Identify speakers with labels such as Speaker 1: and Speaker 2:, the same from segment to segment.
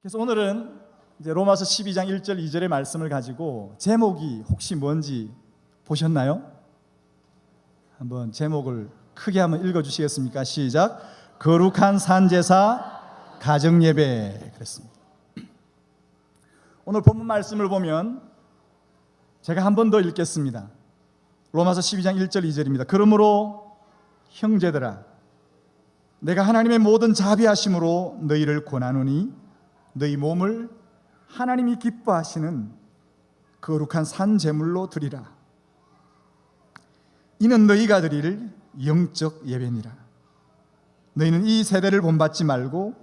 Speaker 1: 그래서 오늘은 이제 로마서 12장 1절 2절의 말씀을 가지고 제목이 혹시 뭔지 보셨나요? 한번 제목을 크게 한번 읽어주시겠습니까? 시작. 거룩한 산제사 가정예배. 그랬습니다. 오늘 본문 말씀을 보면 제가 한 번 더 읽겠습니다. 로마서 12장 1절 2절입니다. 그러므로 형제들아, 내가 하나님의 모든 자비하심으로 너희를 권하노니 너희 몸을 하나님이 기뻐하시는 거룩한 산 제물로 드리라. 이는 너희가 드릴 영적 예배니라. 너희는 이 세대를 본받지 말고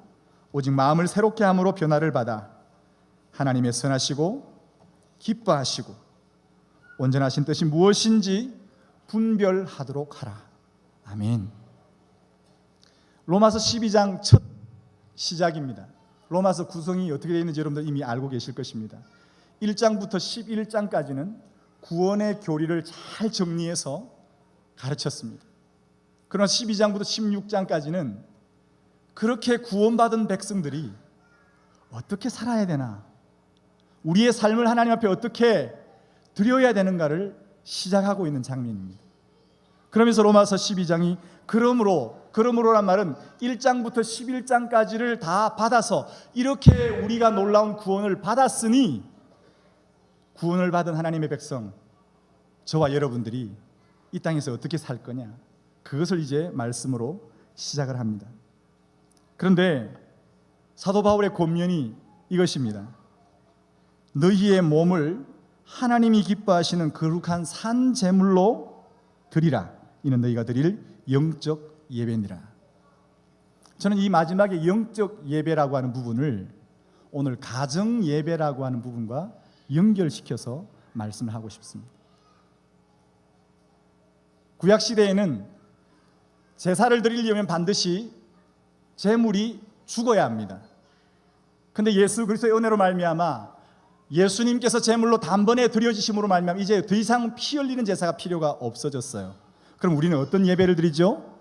Speaker 1: 오직 마음을 새롭게 함으로 변화를 받아 하나님의 선하시고 기뻐하시고 온전하신 뜻이 무엇인지 분별하도록 하라. 아멘. 로마서 12장 첫 시작입니다. 로마서 구성이 어떻게 되어 있는지 여러분들 이미 알고 계실 것입니다. 1장부터 11장까지는 구원의 교리를 잘 정리해서 가르쳤습니다. 그러나 12장부터 16장까지는 그렇게 구원받은 백성들이 어떻게 살아야 되나, 우리의 삶을 하나님 앞에 어떻게 드려야 되는가를 시작하고 있는 장면입니다. 그러면서 로마서 12장이 그러므로란 말은 1장부터 11장까지를 다 받아서 이렇게 우리가 놀라운 구원을 받았으니 구원을 받은 하나님의 백성, 저와 여러분들이 이 땅에서 어떻게 살 거냐, 그것을 이제 말씀으로 시작을 합니다. 그런데 사도 바울의 권면이 이것입니다. 너희의 몸을 하나님이 기뻐하시는 거룩한 산 제물로 드리라. 이는 너희가 드릴 영적 예배니라. 저는 이 마지막에 영적 예배라고 하는 부분을 오늘 가정 예배라고 하는 부분과 연결시켜서 말씀을 하고 싶습니다. 구약 시대에는 제사를 드리려면 반드시 제물이 죽어야 합니다. 그런데 예수 그리스도의 은혜로 말미암아 예수님께서 제물로 단번에 드려지심으로 말미암아 이제 더 이상 피 흘리는 제사가 필요가 없어졌어요. 그럼 우리는 어떤 예배를 드리죠?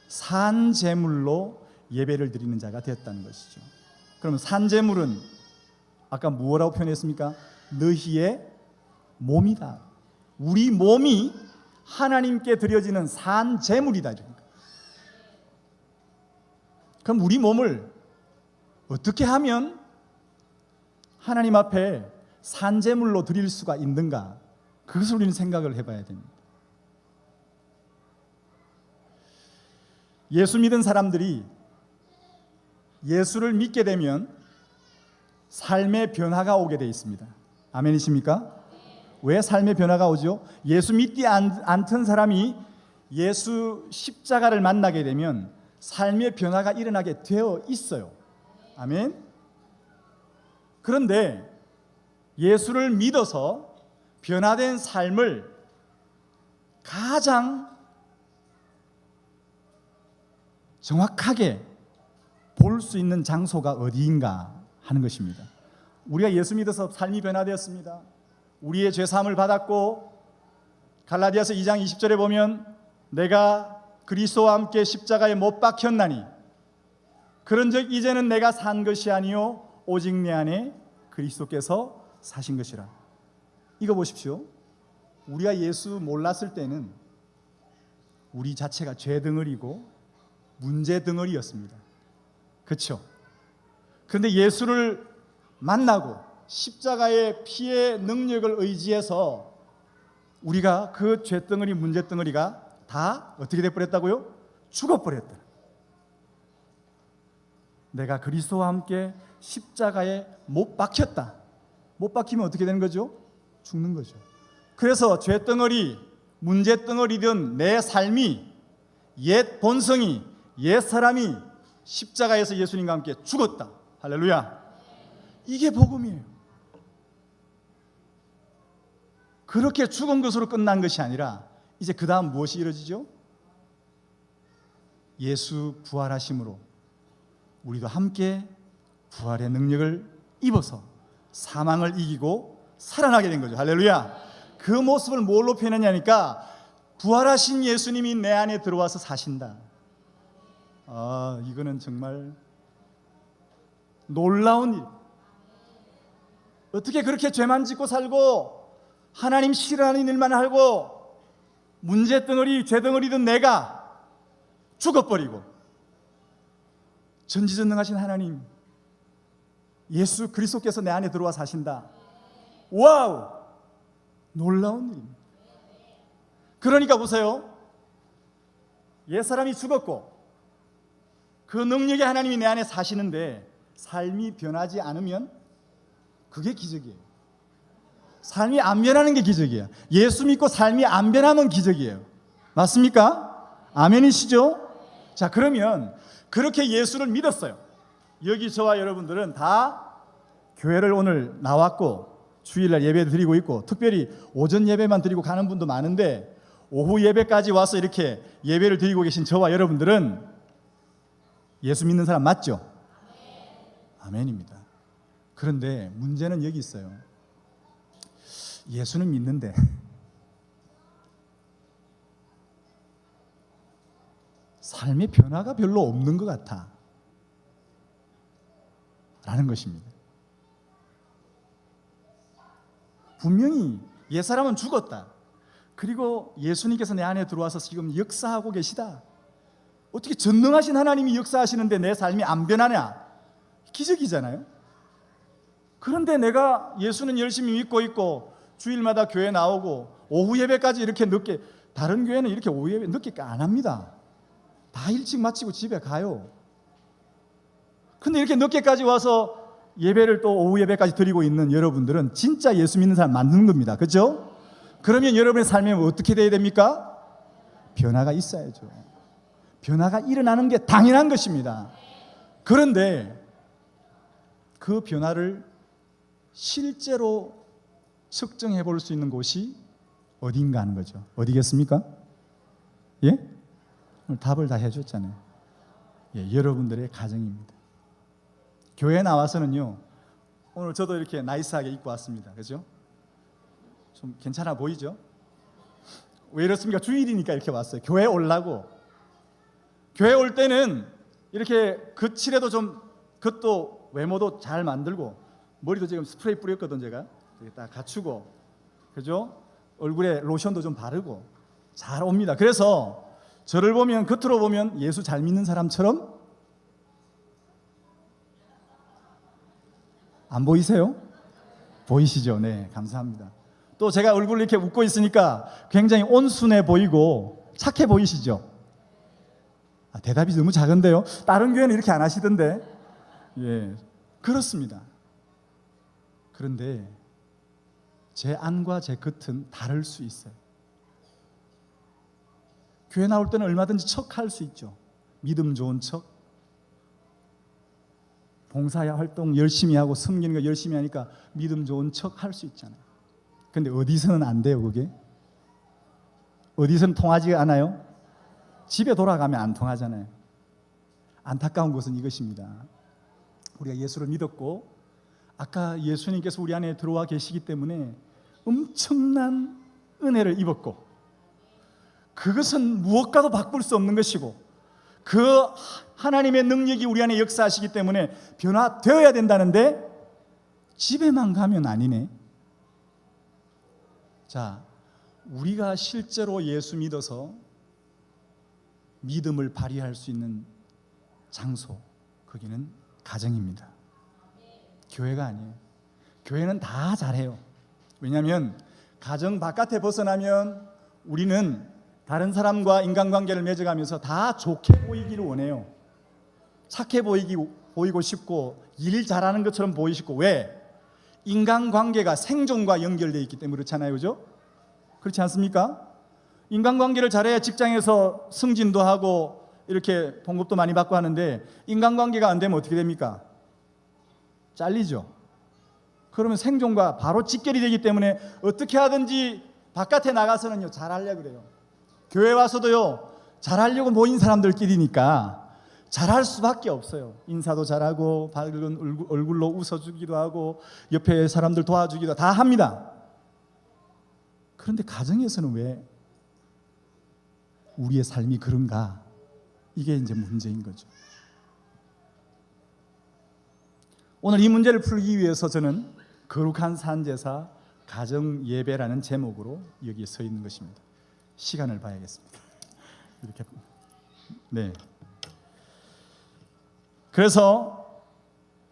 Speaker 1: 산 제물로 예배를 드리는 자가 되었다는 것이죠. 그러면 산 제물은 아까 뭐라고 표현했습니까? 너희의 몸이다. 우리 몸이 하나님께 드려지는 산 제물이다. 그럼 우리 몸을 어떻게 하면 하나님 앞에 산 제물로 드릴 수가 있는가? 그것을 우리는 생각을 해봐야 됩니다. 예수 믿은 사람들이 예수를 믿게 되면 삶의 변화가 오게 되어 있습니다. 아멘이십니까? 왜 삶의 변화가 오죠? 예수 믿지 않던 사람이 예수 십자가를 만나게 되면 삶의 변화가 일어나게 되어 있어요. 아멘. 그런데 예수를 믿어서 변화된 삶을 가장 정확하게 볼 수 있는 장소가 어디인가 하는 것입니다. 우리가 예수 믿어서 삶이 변화되었습니다. 우리의 죄사함을 받았고, 갈라디아서 2장 20절에 보면 내가 그리스도와 함께 십자가에 못 박혔나니 그런즉 이제는 내가 산 것이 아니요 오직 내 안에 그리스도께서 사신 것이라. 이거 보십시오. 우리가 예수 몰랐을 때는 우리 자체가 죄 덩어리고 문제 덩어리였습니다. 그렇죠? 그런데 예수를 만나고 십자가의 피의 능력을 의지해서 우리가 그 죄덩어리, 문제덩어리가 다 어떻게 돼버렸다고요? 죽어버렸다. 내가 그리스도와 함께 십자가에 못 박혔다. 못 박히면 어떻게 되는 거죠? 죽는 거죠. 그래서 죄덩어리, 문제덩어리든 내 삶이, 옛 본성이, 옛 사람이 십자가에서 예수님과 함께 죽었다. 할렐루야. 이게 복음이에요. 그렇게 죽은 것으로 끝난 것이 아니라 이제 그 다음 무엇이 이루어지죠? 예수 부활하심으로 우리도 함께 부활의 능력을 입어서 사망을 이기고 살아나게 된 거죠. 할렐루야. 그 모습을 뭘로 표현하냐니까 부활하신 예수님이 내 안에 들어와서 사신다. 이거는 정말 놀라운 일. 어떻게 그렇게 죄만 짓고 살고 하나님 싫어하는 일만 하고 문제 덩어리, 죄 덩어리든 내가 죽어버리고 전지전능하신 하나님 예수 그리스도께서 내 안에 들어와 사신다. 와우! 놀라운 일입니다. 그러니까 보세요. 옛사람이 죽었고 그 능력의 하나님이 내 안에 사시는데 삶이 변하지 않으면 그게 기적이에요. 삶이 안 변하는 게 기적이에요. 예수 믿고 삶이 안 변하면 기적이에요. 맞습니까? 아멘이시죠? 자, 그러면 그렇게 예수를 믿었어요. 여기 저와 여러분들은 다 교회를 오늘 나왔고 주일날 예배 드리고 있고 특별히 오전 예배만 드리고 가는 분도 많은데 오후 예배까지 와서 이렇게 예배를 드리고 계신 저와 여러분들은 예수 믿는 사람 맞죠? 아멘입니다. 그런데 문제는 여기 있어요. 예수는 믿는데 삶의 변화가 별로 없는 것 같아 라는 것입니다. 분명히 옛사람은 죽었다. 그리고 예수님께서 내 안에 들어와서 지금 역사하고 계시다. 어떻게 전능하신 하나님이 역사하시는데 내 삶이 안 변하냐? 기적이잖아요. 그런데 내가 예수는 열심히 믿고 있고 주일마다 교회 나오고 오후 예배까지 이렇게 늦게, 다른 교회는 이렇게 오후 예배 늦게 안 합니다. 다 일찍 마치고 집에 가요. 근데 이렇게 늦게까지 와서 예배를 또 오후 예배까지 드리고 있는 여러분들은 진짜 예수 믿는 사람 맞는 겁니다. 그렇죠? 그러면 여러분의 삶에 어떻게 돼야 됩니까? 변화가 있어야죠. 변화가 일어나는 게 당연한 것입니다. 그런데 그 변화를 실제로 측정해 볼 수 있는 곳이 어딘가 하는 거죠. 어디겠습니까? 예? 오늘 답을 다 해줬잖아요. 예, 여러분들의 가정입니다. 교회 나와서는요, 오늘 저도 이렇게 나이스하게 입고 왔습니다. 그죠? 좀 괜찮아 보이죠? 왜 이렇습니까? 주일이니까 이렇게 왔어요. 교회 오려고. 교회 올 때는 이렇게 겉칠해도 좀, 겉도 외모도 잘 만들고, 머리도 지금 스프레이 뿌렸거든 제가. 이렇게 딱 갖추고, 그죠? 얼굴에 로션도 좀 바르고 잘 옵니다. 그래서 저를 보면, 겉으로 보면 예수 잘 믿는 사람처럼 안 보이세요? 보이시죠? 네, 감사합니다. 또 제가 얼굴을 이렇게 웃고 있으니까 굉장히 온순해 보이고 착해 보이시죠? 대답이 너무 작은데요? 다른 교회는 이렇게 안 하시던데. 예, 그렇습니다. 그런데 제 안과 제 겉은 다를 수 있어요. 교회 나올 때는 얼마든지 척할 수 있죠. 믿음 좋은 척, 봉사 활동 열심히 하고 섬기는 거 열심히 하니까 믿음 좋은 척 할 수 있잖아요. 근데 어디서는 안 돼요. 그게 어디서는 통하지가 않아요. 집에 돌아가면 안 통하잖아요. 안타까운 것은 이것입니다. 우리가 예수를 믿었고 아까 예수님께서 우리 안에 들어와 계시기 때문에 엄청난 은혜를 입었고 그것은 무엇과도 바꿀 수 없는 것이고 그 하나님의 능력이 우리 안에 역사하시기 때문에 변화되어야 된다는데 집에만 가면 아니네. 자, 우리가 실제로 예수 믿어서 믿음을 발휘할 수 있는 장소, 거기는 가정입니다. 교회가 아니에요. 교회는 다 잘해요. 왜냐하면 가정 바깥에 벗어나면 우리는 다른 사람과 인간관계를 맺어가면서 다 좋게 보이기를 원해요. 착해 보이고 싶고 일 잘하는 것처럼 보이시고. 왜? 인간관계가 생존과 연결되어 있기 때문에 그렇잖아요. 그죠? 그렇지 않습니까? 인간관계를 잘해야 직장에서 승진도 하고 이렇게 봉급도 많이 받고 하는데 인간관계가 안 되면 어떻게 됩니까? 잘리죠. 그러면 생존과 바로 직결이 되기 때문에 어떻게 하든지 바깥에 나가서는요 잘하려고 그래요. 교회 와서도요 잘하려고 모인 사람들끼리니까 잘할 수밖에 없어요. 인사도 잘하고 밝은 얼굴로 웃어주기도 하고 옆에 사람들 도와주기도 다 합니다. 그런데 가정에서는 왜 우리의 삶이 그런가? 이게 이제 문제인 거죠. 오늘 이 문제를 풀기 위해서 저는 거룩한 산제사 가정 예배라는 제목으로 여기에 서 있는 것입니다. 시간을 봐야겠습니다. 이렇게. 네. 그래서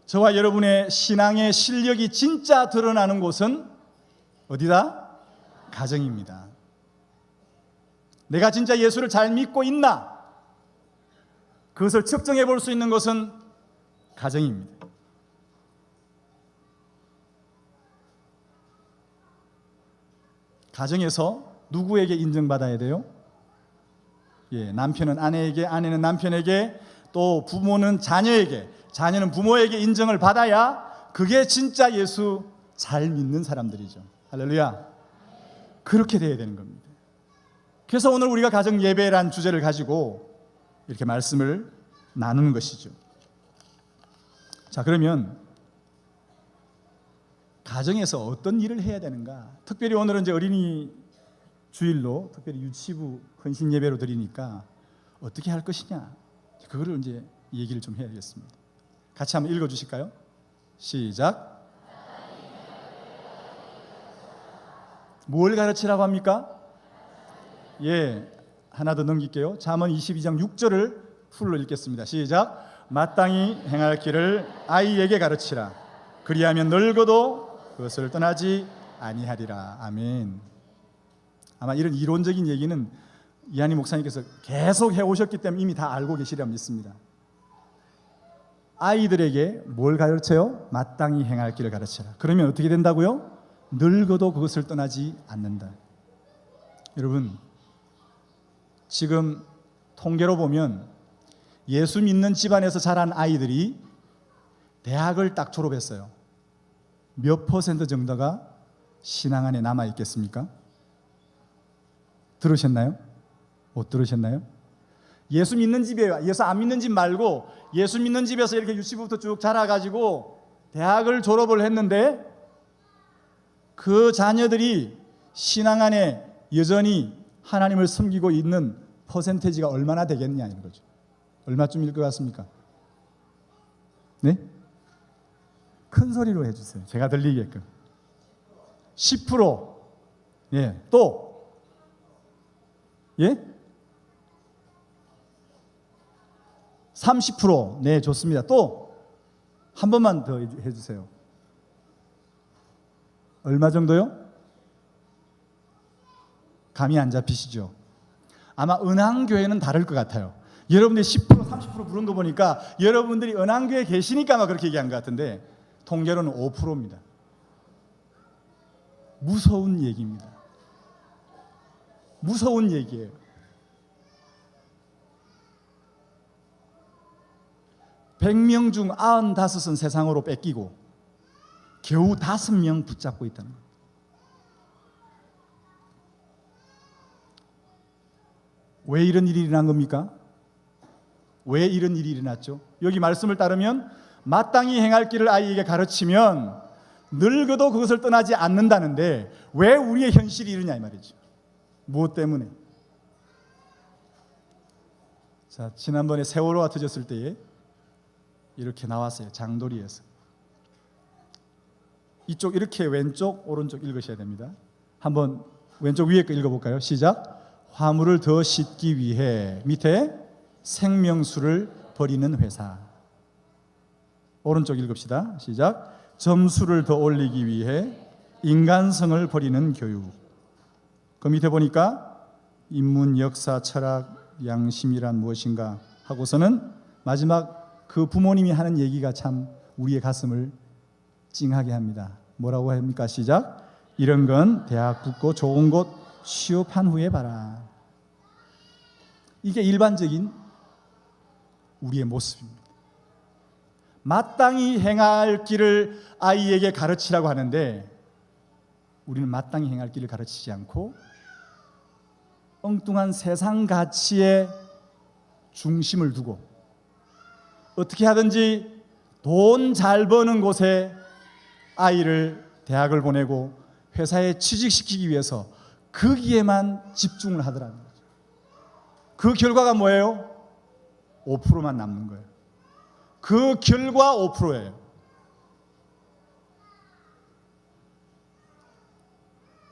Speaker 1: 저와 여러분의 신앙의 실력이 진짜 드러나는 곳은 어디다? 가정입니다. 내가 진짜 예수를 잘 믿고 있나? 그것을 측정해 볼 수 있는 것은 가정입니다. 가정에서 누구에게 인정받아야 돼요? 남편은 아내에게, 아내는 남편에게, 또 부모는 자녀에게, 자녀는 부모에게 인정을 받아야 그게 진짜 예수 잘 믿는 사람들이죠. 할렐루야. 그렇게 돼야 되는 겁니다. 그래서 오늘 우리가 가정 예배란 주제를 가지고 이렇게 말씀을 나누는 것이죠. 자, 그러면 가정에서 어떤 일을 해야 되는가? 특별히 오늘은 이제 어린이 주일로 특별히 유치부 헌신 예배로 드리니까 어떻게 할 것이냐? 그거를 이제 얘기를 좀 해야겠습니다. 같이 한번 읽어 주실까요? 시작. 뭘 가르치라고 합니까? 하나 더 넘길게요. 잠언 22장 6절을 풀로 읽겠습니다. 시작. 마땅히 행할 길을 아이에게 가르치라. 그리하면 늙어도 그것을 떠나지 아니하리라. 아멘. 아마 이런 이론적인 얘기는 이한희 목사님께서 계속 해오셨기 때문에 이미 다 알고 계시리라 믿습니다. 아이들에게 뭘 가르쳐요? 마땅히 행할 길을 가르쳐라. 그러면 어떻게 된다고요? 늙어도 그것을 떠나지 않는다. 여러분, 지금 통계로 보면 예수 믿는 집안에서 자란 아이들이 대학을 딱 졸업했어요. 몇 퍼센트 정도가 신앙 안에 남아 있겠습니까? 들으셨나요? 못 들으셨나요? 예수 믿는 집이에요. 예수 안 믿는 집 말고 예수 믿는 집에서 이렇게 유치부부터 쭉 자라가지고 대학을 졸업을 했는데 그 자녀들이 신앙 안에 여전히 하나님을 섬기고 있는 퍼센테이지가 얼마나 되겠냐 이런 거죠. 얼마쯤일 것 같습니까? 네? 큰 소리로 해주세요. 제가 들리게끔. 10%. 또. 30%. 네, 좋습니다. 또 한 번만 더 해주세요. 얼마 정도요? 감이 안 잡히시죠? 아마 은항교회는 다를 것 같아요. 여러분들이 10%, 30% 부른 거 보니까 여러분들이 은항교회에 계시니까 아마 그렇게 얘기한 것 같은데 통계로는 5%입니다. 무서운 얘기입니다. 무서운 얘기예요. (100명) 중 95은 세상으로 뺏기고 겨우 5명 붙잡고 있다는 거예요. 왜 이런 일이 일어난 겁니까? 왜 이런 일이 일어났죠? 여기 말씀을 따르면 마땅히 행할 길을 아이에게 가르치면 늙어도 그것을 떠나지 않는다는데 왜 우리의 현실이 이러냐 이 말이죠. 무엇 때문에? 자, 지난번에 세월호가 터졌을 때에 이렇게 나왔어요. 장도리에서. 이쪽 이렇게 왼쪽 오른쪽 읽으셔야 됩니다. 한번 왼쪽 위에 거 읽어볼까요? 시작. 화물을 더 싣기 위해 밑에 생명수를 버리는 회사. 오른쪽 읽읍시다. 시작. 점수를 더 올리기 위해 인간성을 버리는 교육. 그 밑에 보니까 인문, 역사, 철학, 양심이란 무엇인가 하고서는 마지막 그 부모님이 하는 얘기가 참 우리의 가슴을 찡하게 합니다. 뭐라고 합니까? 시작. 이런 건 대학 붙고 좋은 곳 취업한 후에 봐라. 이게 일반적인 우리의 모습입니다. 마땅히 행할 길을 아이에게 가르치라고 하는데 우리는 마땅히 행할 길을 가르치지 않고 엉뚱한 세상 가치에 중심을 두고 어떻게 하든지 돈 잘 버는 곳에 아이를 대학을 보내고 회사에 취직시키기 위해서 거기에만 집중을 하더라는 거죠. 그 결과가 뭐예요? 5%만 남는 거예요. 그 결과 5%예요.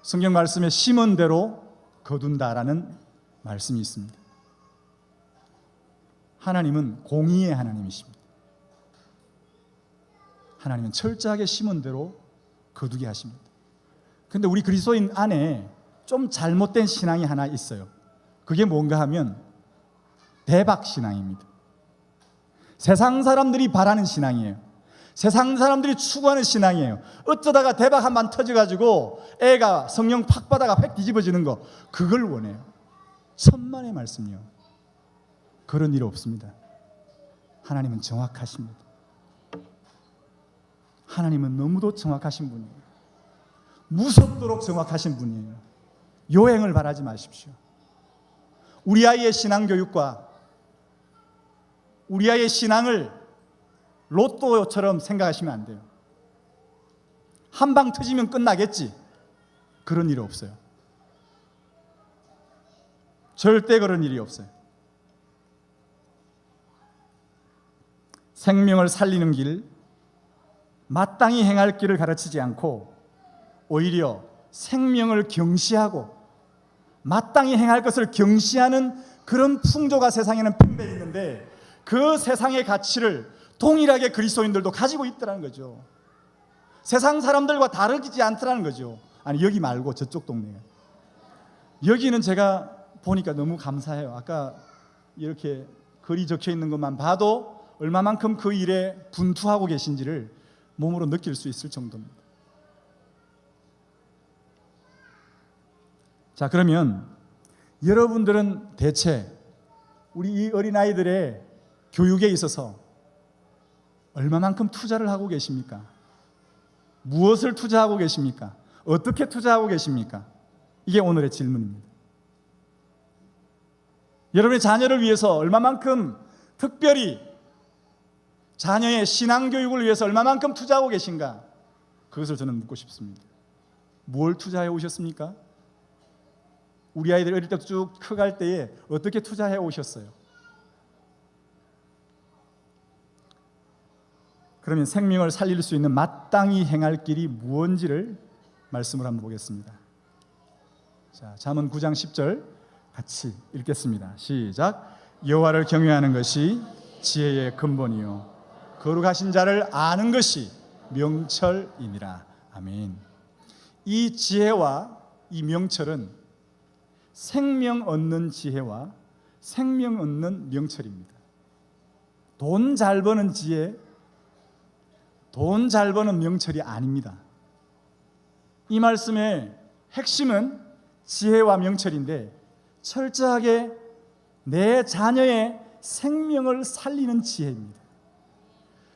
Speaker 1: 성경 말씀에 심은 대로 거둔다라는 말씀이 있습니다. 하나님은 공의의 하나님이십니다. 하나님은 철저하게 심은 대로 거두게 하십니다. 그런데 우리 그리스도인 안에 좀 잘못된 신앙이 하나 있어요. 그게 뭔가 하면 대박 신앙입니다. 세상 사람들이 바라는 신앙이에요. 세상 사람들이 추구하는 신앙이에요. 어쩌다가 대박 한 번 터져가지고 애가 성령 팍 받아가 팩 뒤집어지는 거, 그걸 원해요. 천만의 말씀이요. 그런 일 없습니다. 하나님은 정확하십니다. 하나님은 너무도 정확하신 분이에요. 무섭도록 정확하신 분이에요. 요행을 바라지 마십시오. 우리 아이의 신앙교육과 우리 아이의 신앙을 로또처럼 생각하시면 안 돼요. 한 방 터지면 끝나겠지. 그런 일이 없어요. 절대 그런 일이 없어요. 생명을 살리는 길, 마땅히 행할 길을 가르치지 않고 오히려 생명을 경시하고 마땅히 행할 것을 경시하는 그런 풍조가 세상에는 팽배해 있는데, 그 세상의 가치를 동일하게 그리스도인들도 가지고 있더라는 거죠. 세상 사람들과 다르지 않더라는 거죠. 아니, 여기 말고 저쪽 동네에. 여기는 제가 보니까 너무 감사해요. 아까 이렇게 글이 적혀 있는 것만 봐도 얼마만큼 그 일에 분투하고 계신지를 몸으로 느낄 수 있을 정도입니다. 자, 그러면 여러분들은 대체 우리 이 어린아이들의 교육에 있어서 얼마만큼 투자를 하고 계십니까? 무엇을 투자하고 계십니까? 어떻게 투자하고 계십니까? 이게 오늘의 질문입니다. 여러분의 자녀를 위해서 얼마만큼, 특별히 자녀의 신앙교육을 위해서 얼마만큼 투자하고 계신가? 그것을 저는 묻고 싶습니다. 뭘 투자해 오셨습니까? 우리 아이들 어릴 때부터 쭉 커갈 때에 어떻게 투자해 오셨어요? 그러면 생명을 살릴 수 있는 마땅히 행할 길이 무엇인지를 말씀을 한번 보겠습니다. 자, 잠언 9장 10절 같이 읽겠습니다. 시작. 여호와를 경외하는 것이 지혜의 근본이요 거룩하신 자를 아는 것이 명철이니라. 아멘. 이 지혜와 이 명철은 생명 얻는 지혜와 생명 얻는 명철입니다. 돈 잘 버는 지혜, 돈 잘 버는 명철이 아닙니다. 이 말씀의 핵심은 지혜와 명철인데, 철저하게 내 자녀의 생명을 살리는 지혜입니다.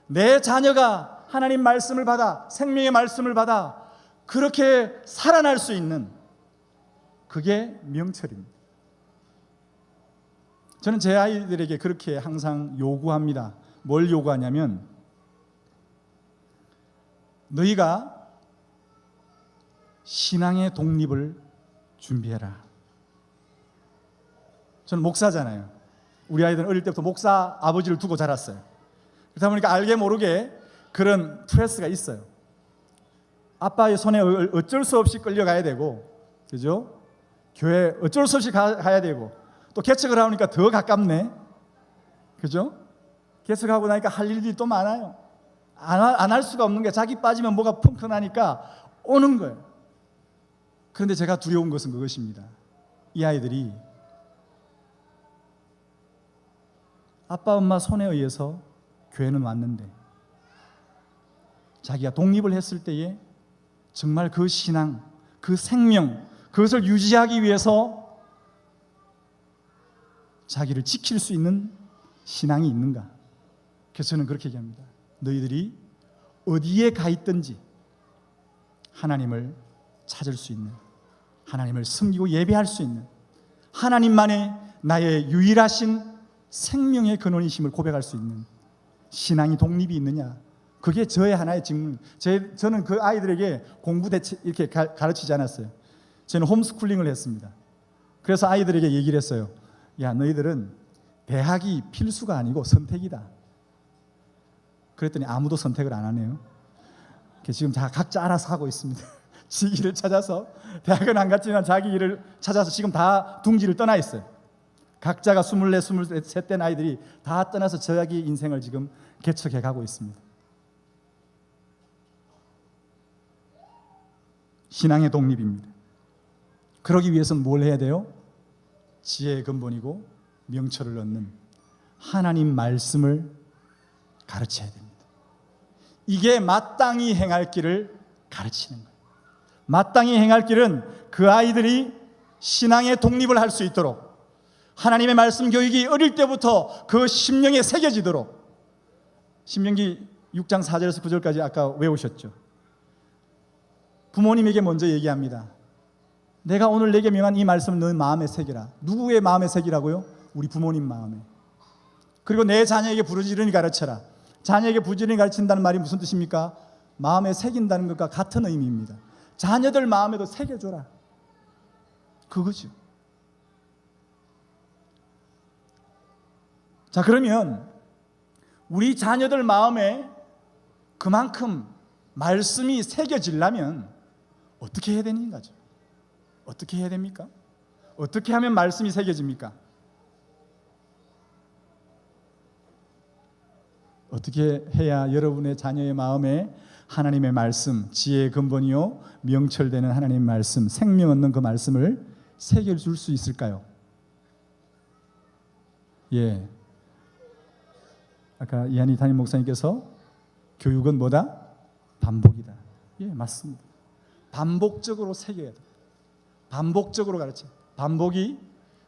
Speaker 1: 내 자녀가 하나님 말씀을 받아, 생명의 말씀을 받아 그렇게 살아날 수 있는, 그게 명철입니다. 저는 제 아이들에게 그렇게 항상 요구합니다. 뭘 요구하냐면, 너희가 신앙의 독립을 준비해라. 저는 목사잖아요. 우리 아이들은 어릴 때부터 목사 아버지를 두고 자랐어요. 그러다 보니까 알게 모르게 그런 프레스가 있어요. 아빠의 손에 어쩔 수 없이 끌려가야 되고, 그죠? 교회 어쩔 수 없이 가야 되고, 또 개척을 하니까 더 가깝네, 그죠? 개척하고 나니까 할 일들이 또 많아요. 안 할 수가 없는 게, 자기 빠지면 뭐가 펑크나니까 오는 거예요. 그런데 제가 두려운 것은 그것입니다. 이 아이들이 아빠 엄마 손에 의해서 교회는 왔는데, 자기가 독립을 했을 때에 정말 그 신앙, 그 생명, 그것을 유지하기 위해서 자기를 지킬 수 있는 신앙이 있는가? 그래서 저는 그렇게 얘기합니다. 너희들이 어디에 가 있든지 하나님을 찾을 수 있는, 하나님을 섬기고 예배할 수 있는, 하나님만의 나의 유일하신 생명의 근원이심을 고백할 수 있는 신앙이 독립이 있느냐? 그게 저의 하나의 질문. 저는 그 아이들에게 공부 대체 이렇게 가르치지 않았어요. 저는 홈스쿨링을 했습니다. 그래서 아이들에게 얘기를 했어요. 야, 너희들은 대학이 필수가 아니고 선택이다. 그랬더니 아무도 선택을 안 하네요. 지금 다 각자 알아서 하고 있습니다. 지 일을 찾아서, 대학은 안 갔지만 자기 일을 찾아서 지금 다 둥지를 떠나 있어요. 각자가 24, 23 된 아이들이 다 떠나서 자기 인생을 지금 개척해 가고 있습니다. 신앙의 독립입니다. 그러기 위해서는 뭘 해야 돼요? 지혜의 근본이고 명철을 얻는 하나님 말씀을 가르쳐야 됩니다. 이게 마땅히 행할 길을 가르치는 거예요. 마땅히 행할 길은 그 아이들이 신앙의 독립을 할 수 있도록, 하나님의 말씀 교육이 어릴 때부터 그 심령에 새겨지도록. 신명기 6장 4절에서 9절까지 아까 외우셨죠? 부모님에게 먼저 얘기합니다. 내가 오늘 내게 명한 이 말씀을 너 마음에 새기라. 누구의 마음에 새기라고요? 우리 부모님 마음에. 그리고 내 자녀에게 부지런히 가르쳐라. 자녀에게 부지런히 가르친다는 말이 무슨 뜻입니까? 마음에 새긴다는 것과 같은 의미입니다. 자녀들 마음에도 새겨줘라. 그거죠. 자, 그러면 우리 자녀들 마음에 그만큼 말씀이 새겨지려면 어떻게 해야 되는 거죠? 어떻게 해야 됩니까? 어떻게 하면 말씀이 새겨집니까? 어떻게 해야 여러분의 자녀의 마음에 하나님의 말씀, 지혜의 근본이요 명철되는 하나님의 말씀, 생명 얻는 그 말씀을 새겨줄 수 있을까요? 예, 아까 이한희 담임 목사님께서 교육은 뭐다? 반복이다. 예, 맞습니다. 반복적으로 새겨야 돼요. 반복적으로 가르쳐. 반복이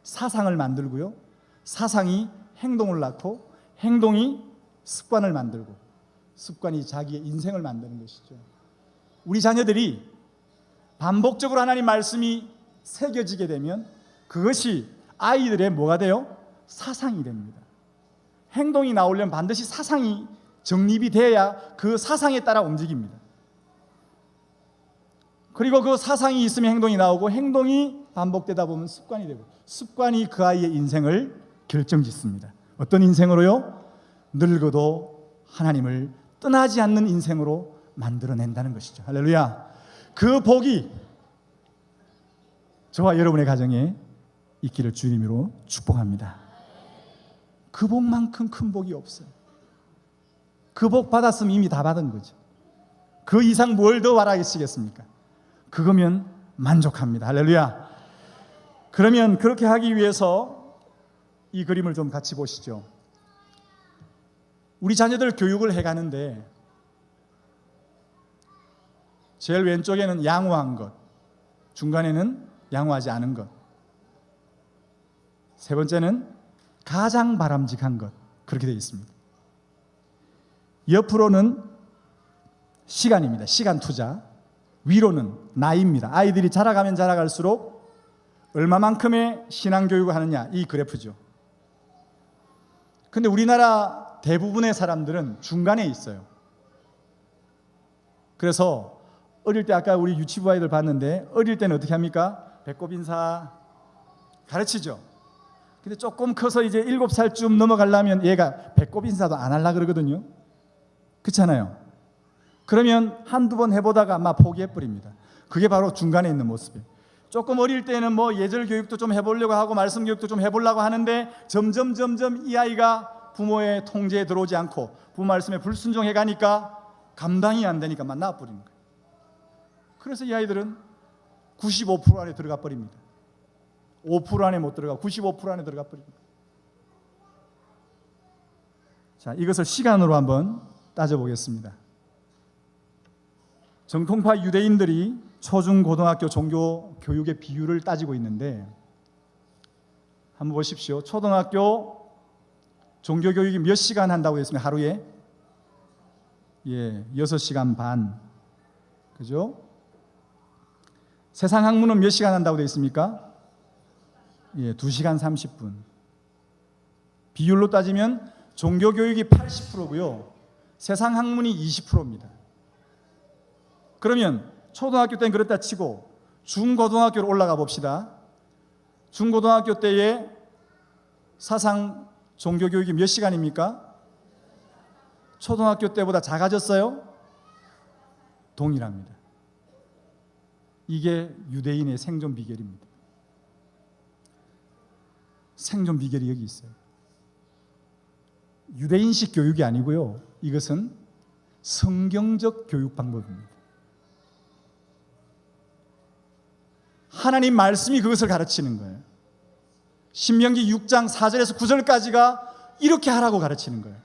Speaker 1: 사상을 만들고요, 사상이 행동을 낳고, 행동이 습관을 만들고, 습관이 자기의 인생을 만드는 것이죠. 우리 자녀들이 반복적으로 하나님 말씀이 새겨지게 되면 그것이 아이들의 뭐가 돼요? 사상이 됩니다. 행동이 나오려면 반드시 사상이 정립이 돼야 그 사상에 따라 움직입니다. 그리고 그 사상이 있으면 행동이 나오고, 행동이 반복되다 보면 습관이 되고, 습관이 그 아이의 인생을 결정짓습니다. 어떤 인생으로요? 늙어도 하나님을 떠나지 않는 인생으로 만들어낸다는 것이죠. 할렐루야. 그 복이 저와 여러분의 가정에 있기를 주님으로 축복합니다. 그 복만큼 큰 복이 없어요. 그 복 받았으면 이미 다 받은 거죠. 그 이상 뭘 더 바라시겠습니까? 그거면 만족합니다. 할렐루야. 그러면 그렇게 하기 위해서 이 그림을 좀 같이 보시죠. 우리 자녀들 교육을 해가는데 제일 왼쪽에는 양호한 것, 중간에는 양호하지 않은 것, 세 번째는 가장 바람직한 것, 그렇게 되어 있습니다. 옆으로는 시간입니다. 시간 투자. 위로는 나이입니다. 아이들이 자라가면 자라갈수록 얼마만큼의 신앙교육을 하느냐, 이 그래프죠. 근데 우리나라 대부분의 사람들은 중간에 있어요. 그래서 어릴 때 아까 우리 유치부 아이들 봤는데, 어릴 때는 어떻게 합니까? 배꼽 인사 가르치죠. 근데 조금 커서 이제 7살쯤 넘어가려면 얘가 배꼽 인사도 안 하려고 그러거든요. 그렇잖아요. 그러면 한두 번 해보다가 아마 포기해버립니다. 그게 바로 중간에 있는 모습이에요. 조금 어릴 때는 뭐 예절 교육도 좀 해보려고 하고 말씀 교육도 좀 해보려고 하는데, 점점 이 아이가 부모의 통제에 들어오지 않고 부모 말씀에 불순종해 가니까 감당이 안 되니까 막 나와버리는 거예요. 그래서 이 아이들은 95% 안에 들어가 버립니다. 5% 안에 못 들어가고 95% 안에 들어가 버립니다. 자, 이것을 시간으로 한번 따져보겠습니다. 정통파 유대인들이 초중 고등학교 종교 교육의 비율을 따지고 있는데, 한번 보십시오. 초등학교 종교 교육이 몇 시간 한다고 했습니까? 하루에? 예, 6시간 반. 그죠? 세상 학문은 몇 시간 한다고 되어 있습니까? 예, 2시간 30분. 비율로 따지면 종교 교육이 80%고요. 세상 학문이 20%입니다. 그러면 초등학교 때는 그렇다 치고 중고등학교로 올라가 봅시다. 중고등학교 때의 사상 종교 교육이 몇 시간입니까? 초등학교 때보다 작아졌어요? 동일합니다. 이게 유대인의 생존 비결입니다. 생존 비결이 여기 있어요. 유대인식 교육이 아니고요. 이것은 성경적 교육 방법입니다. 하나님 말씀이 그것을 가르치는 거예요. 신명기 6장 4절에서 9절까지가 이렇게 하라고 가르치는 거예요.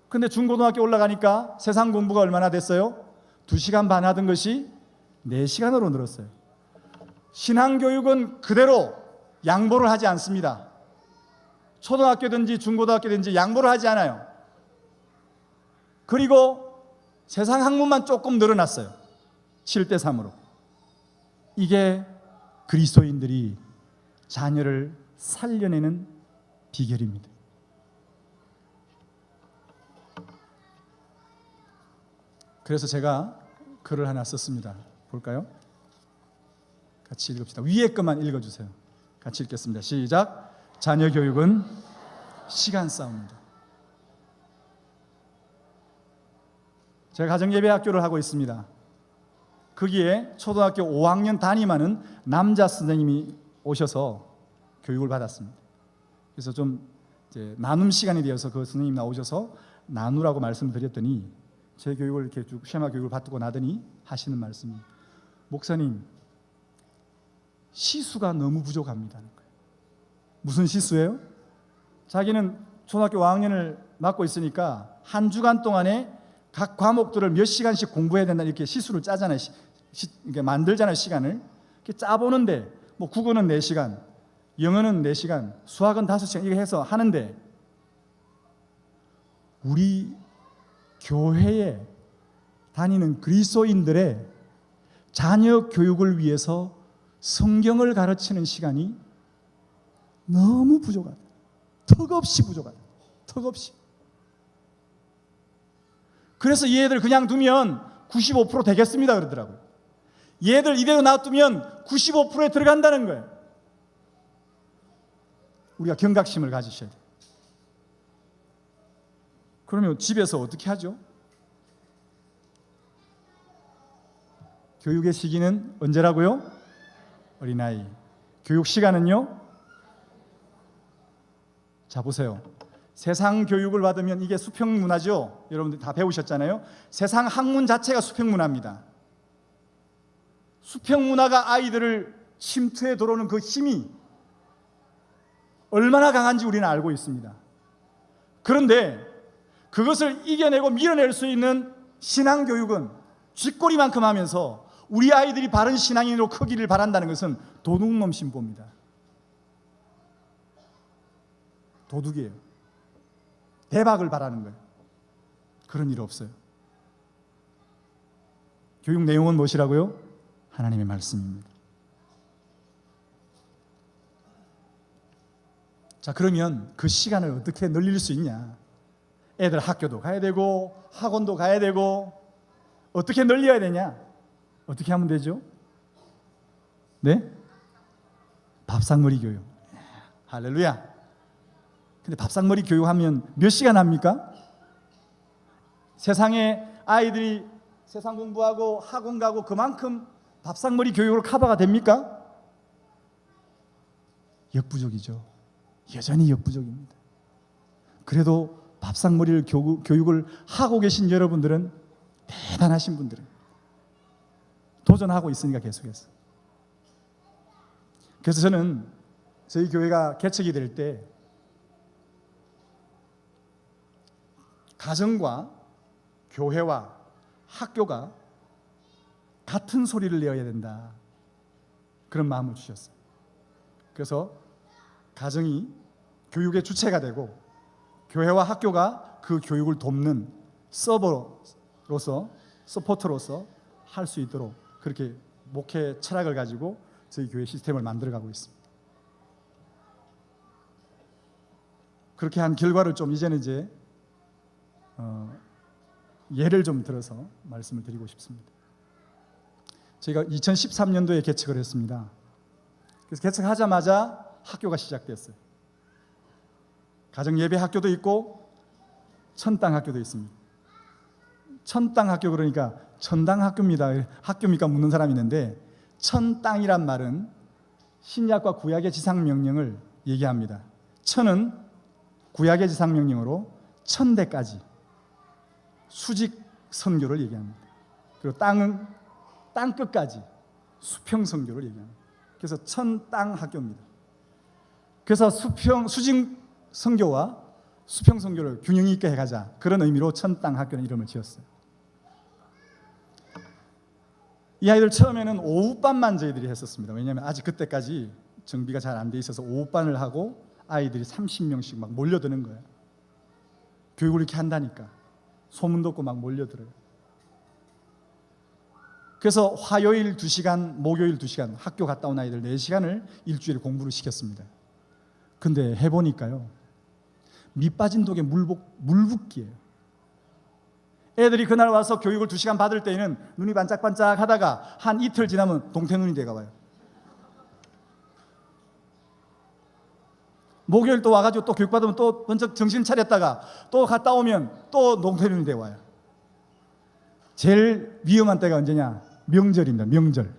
Speaker 1: 근데 중고등학교 올라가니까 세상 공부가 얼마나 됐어요? 2시간 반 하던 것이 4시간으로 늘었어요. 신앙교육은 그대로 양보를 하지 않습니다. 초등학교든지 중고등학교든지 양보를 하지 않아요. 그리고 세상 학문만 조금 늘어났어요. 7대 3으로. 이게 그리스도인들이 자녀를 살려내는 비결입니다. 그래서 제가 글을 하나 썼습니다. 볼까요? 같이 읽읍시다. 위에 것만 읽어주세요. 같이 읽겠습니다. 시작. 자녀 교육은 시간 싸움입니다. 제가 가정예배학교를 하고 있습니다. 거기에 초등학교 5학년 담임하는 남자 선생님이 오셔서 교육을 받았습니다. 그래서 좀 이제 나눔 시간이 되어서 그 선생님 나오셔서 나누라고 말씀을 드렸더니 제 교육을 이렇게 쭉 쉐마 교육을 받고 나더니 하시는 말씀이 목사님 시수가 너무 부족합니다는 거예요. 무슨 시수예요? 자기는 초등학교 5학년을 맡고 있으니까 한 주간 동안에 각 과목들을 몇 시간씩 공부해야 된다 이렇게 시수를 짜잖아요. 이렇게 만들잖아요. 시간을 이렇게 짜보는데 뭐 국어는 4시간, 영어는 4시간, 수학은 5시간 이렇게 해서 하는데 우리 교회에 다니는 그리스도인들의 자녀 교육을 위해서 성경을 가르치는 시간이 너무 부족하다. 턱없이 부족하다. 턱없이. 그래서 얘들 그냥 두면 95% 되겠습니다 그러더라고요. 얘들 이대로 놔두면 95%에 들어간다는 거예요. 우리가 경각심을 가지셔야 돼요. 그러면 집에서 어떻게 하죠? 교육의 시기는 언제라고요? 어린아이. 교육 시간은요? 자 보세요. 세상 교육을 받으면 이게 수평 문화죠. 여러분들 다 배우셨잖아요. 세상 학문 자체가 수평 문화입니다. 수평 문화가 아이들을 침투해 들어오는 그 힘이 얼마나 강한지 우리는 알고 있습니다. 그런데 그것을 이겨내고 밀어낼 수 있는 신앙교육은 쥐꼬리만큼 하면서 우리 아이들이 바른 신앙인으로 크기를 바란다는 것은 도둑놈 신보입니다. 도둑이에요. 대박을 바라는 거예요. 그런 일 없어요. 교육 내용은 무엇이라고요? 하나님의 말씀입니다. 자, 그러면 그 시간을 어떻게 늘릴 수 있냐? 애들 학교도 가야 되고 학원도 가야 되고 어떻게 늘려야 되냐? 어떻게 하면 되죠? 네? 밥상머리 교육. 할렐루야. 근데 밥상머리 교육하면 몇 시간 합니까? 세상에 아이들이 세상 공부하고 학원 가고 그만큼 밥상머리 교육으로 커버가 됩니까? 역부족이죠. 여전히 역부족입니다. 그래도 밥상머리를 교육을 하고 계신 여러분들은 대단하신 분들은 도전하고 있으니까 계속해서. 그래서 저는 저희 교회가 개척이 될 때 가정과 교회와 학교가 같은 소리를 내어야 된다. 그런 마음을 주셨어요. 그래서 가정이 교육의 주체가 되고 교회와 학교가 그 교육을 돕는 서버로서 서포터로서 할 수 있도록 그렇게 목회 철학을 가지고 저희 교회 시스템을 만들어가고 있습니다. 그렇게 한 결과를 좀 이제는 이제 예를 좀 들어서 말씀을 드리고 싶습니다. 저희가 2013년도에 개척을 했습니다. 그래서 개척하자마자 학교가 시작됐어요. 가정예배 학교도 있고 천당 학교도 있습니다. 천당 학교 그러니까 천당 학교입니다. 학교입니까? 묻는 사람이 있는데 천 땅이란 말은 신약과 구약의 지상명령을 얘기합니다. 천은 구약의 지상명령으로 천대까지 수직 선교를 얘기합니다. 그리고 땅은 땅 끝까지 수평 선교를 얘기합니다. 그래서 천 땅 학교입니다. 그래서 수직 선교와 수평 선교를 균형 있게 해가자, 그런 의미로 천 땅 학교는 이름을 지었어요. 이 아이들 처음에는 오후반만 저희들이 했었습니다. 왜냐하면 아직 그때까지 정비가 잘 안 돼 있어서 오후반을 하고 아이들이 30명씩 막 몰려드는 거예요. 교육을 이렇게 한다니까 소문 듣고 막 몰려들어요. 그래서 화요일 2시간, 목요일 2시간 학교 갔다 온 아이들 4시간을 일주일에 공부를 시켰습니다. 근데 해보니까요, 밑 빠진 독에 물붓기예요. 애들이 그날 와서 교육을 2시간 받을 때에는 눈이 반짝반짝 하다가 한 이틀 지나면 동태눈이 돼가 봐요. 목요일 또 와가지고 또 교육받으면 또 번쩍 정신 차렸다가 또 갔다 오면 또 동태눈이 돼 와요. 제일 위험한 때가 언제냐? 명절입니다. 명절.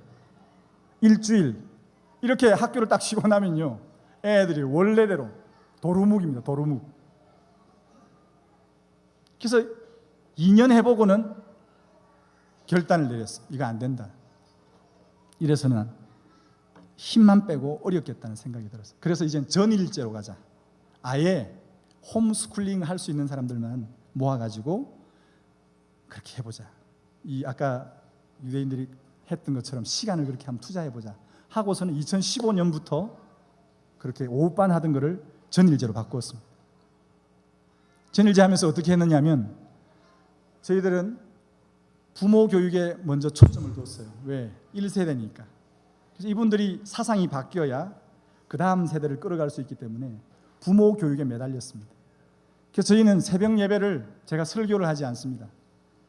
Speaker 1: 일주일 이렇게 학교를 딱 쉬고 나면요, 애들이 원래대로 도루묵입니다. 도루묵. 그래서 2년 해보고는 결단을 내렸어요. 이거 안 된다. 이래서는 힘만 빼고 어렵겠다는 생각이 들었어요. 그래서 이젠 전일제로 가자. 아예 홈스쿨링 할 수 있는 사람들만 모아가지고 그렇게 해보자. 이 아까 유대인들이 했던 것처럼 시간을 그렇게 한번 투자해보자 하고서는 2015년부터 그렇게 오후반 하던 거를 전일제로 바꾸었습니다. 전일제 하면서 어떻게 했느냐 하면, 저희들은 부모 교육에 먼저 초점을 뒀어요. 왜? 1세대니까. 그래서 이분들이 사상이 바뀌어야 그 다음 세대를 끌어갈 수 있기 때문에 부모 교육에 매달렸습니다. 그래서 저희는 새벽 예배를, 제가 설교를 하지 않습니다.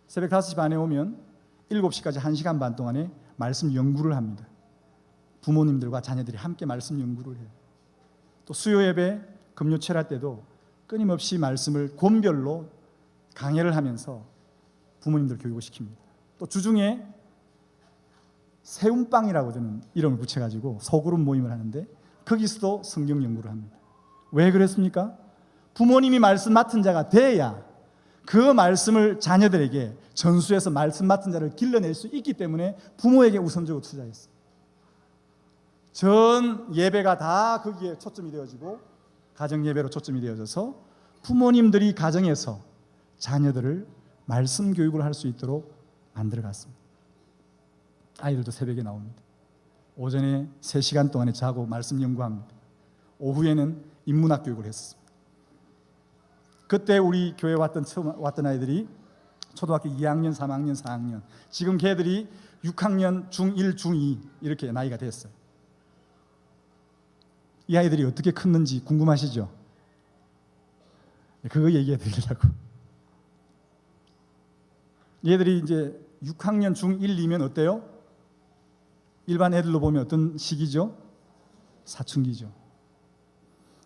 Speaker 1: 새벽 5시 반에 오면 7시까지 1시간 반 동안에 말씀 연구를 합니다. 부모님들과 자녀들이 함께 말씀 연구를 해요. 또 수요 예배, 금요 철학 때도 끊임없이 말씀을 권별로 강해를 하면서 부모님들 교육을 시킵니다. 또 주중에 세움방이라고 저는 이름을 붙여가지고 소그룹 모임을 하는데 거기서도 성경 연구를 합니다. 왜 그랬습니까? 부모님이 말씀 맡은 자가 돼야 그 말씀을 자녀들에게 전수해서 말씀 맡은 자를 길러낼 수 있기 때문에 부모에게 우선적으로 투자했어요. 전 예배가 다 거기에 초점이 되어지고 가정 예배로 초점이 되어져서 부모님들이 가정에서 자녀들을 말씀 교육을 할 수 있도록 만들어갔습니다. 아이들도 새벽에 나옵니다. 오전에 3시간 동안에 자고 말씀 연구합니다. 오후에는 인문학 교육을 했습니다. 그때 우리 교회 처음 왔던 아이들이 초등학교 2학년, 3학년, 4학년, 지금 걔들이 6학년, 중1, 중2 이렇게 나이가 됐어요. 이 아이들이 어떻게 컸는지 궁금하시죠? 그거 얘기해 드리려고. 얘들이 이제 6학년, 중1, 2면 어때요? 일반 애들로 보면 어떤 시기죠? 사춘기죠.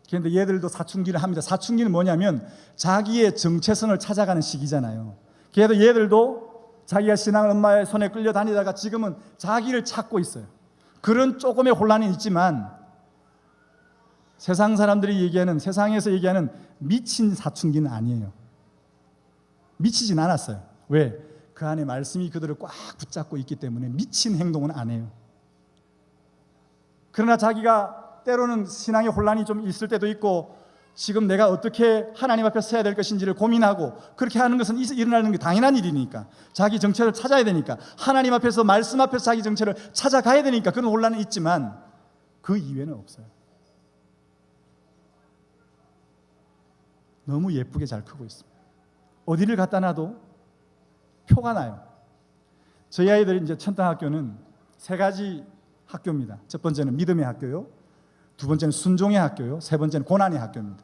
Speaker 1: 그런데 얘들도 사춘기를 합니다. 사춘기는 뭐냐면 자기의 정체성을 찾아가는 시기잖아요. 그래도 얘들도 자기가 신앙을 엄마의 손에 끌려다니다가 지금은 자기를 찾고 있어요. 그런 조금의 혼란이 있지만 세상 사람들이 얘기하는, 세상에서 얘기하는 미친 사춘기는 아니에요. 미치진 않았어요. 왜? 그 안에 말씀이 그들을 꽉 붙잡고 있기 때문에 미친 행동은 안 해요. 그러나 자기가 때로는 신앙의 혼란이 좀 있을 때도 있고 지금 내가 어떻게 하나님 앞에 서야 될 것인지를 고민하고 그렇게 하는 것은 일어나는 게 당연한 일이니까, 자기 정체를 찾아야 되니까, 하나님 앞에서 말씀 앞에서 자기 정체를 찾아가야 되니까 그런 혼란은 있지만 그 이외는 없어요. 너무 예쁘게 잘 크고 있습니다. 어디를 갖다 놔도 표가 나요. 저희 아이들이 이제 천당학교는 3가지 학교입니다. 첫 번째는 믿음의 학교요, 두 번째는 순종의 학교요, 세 번째는 고난의 학교입니다.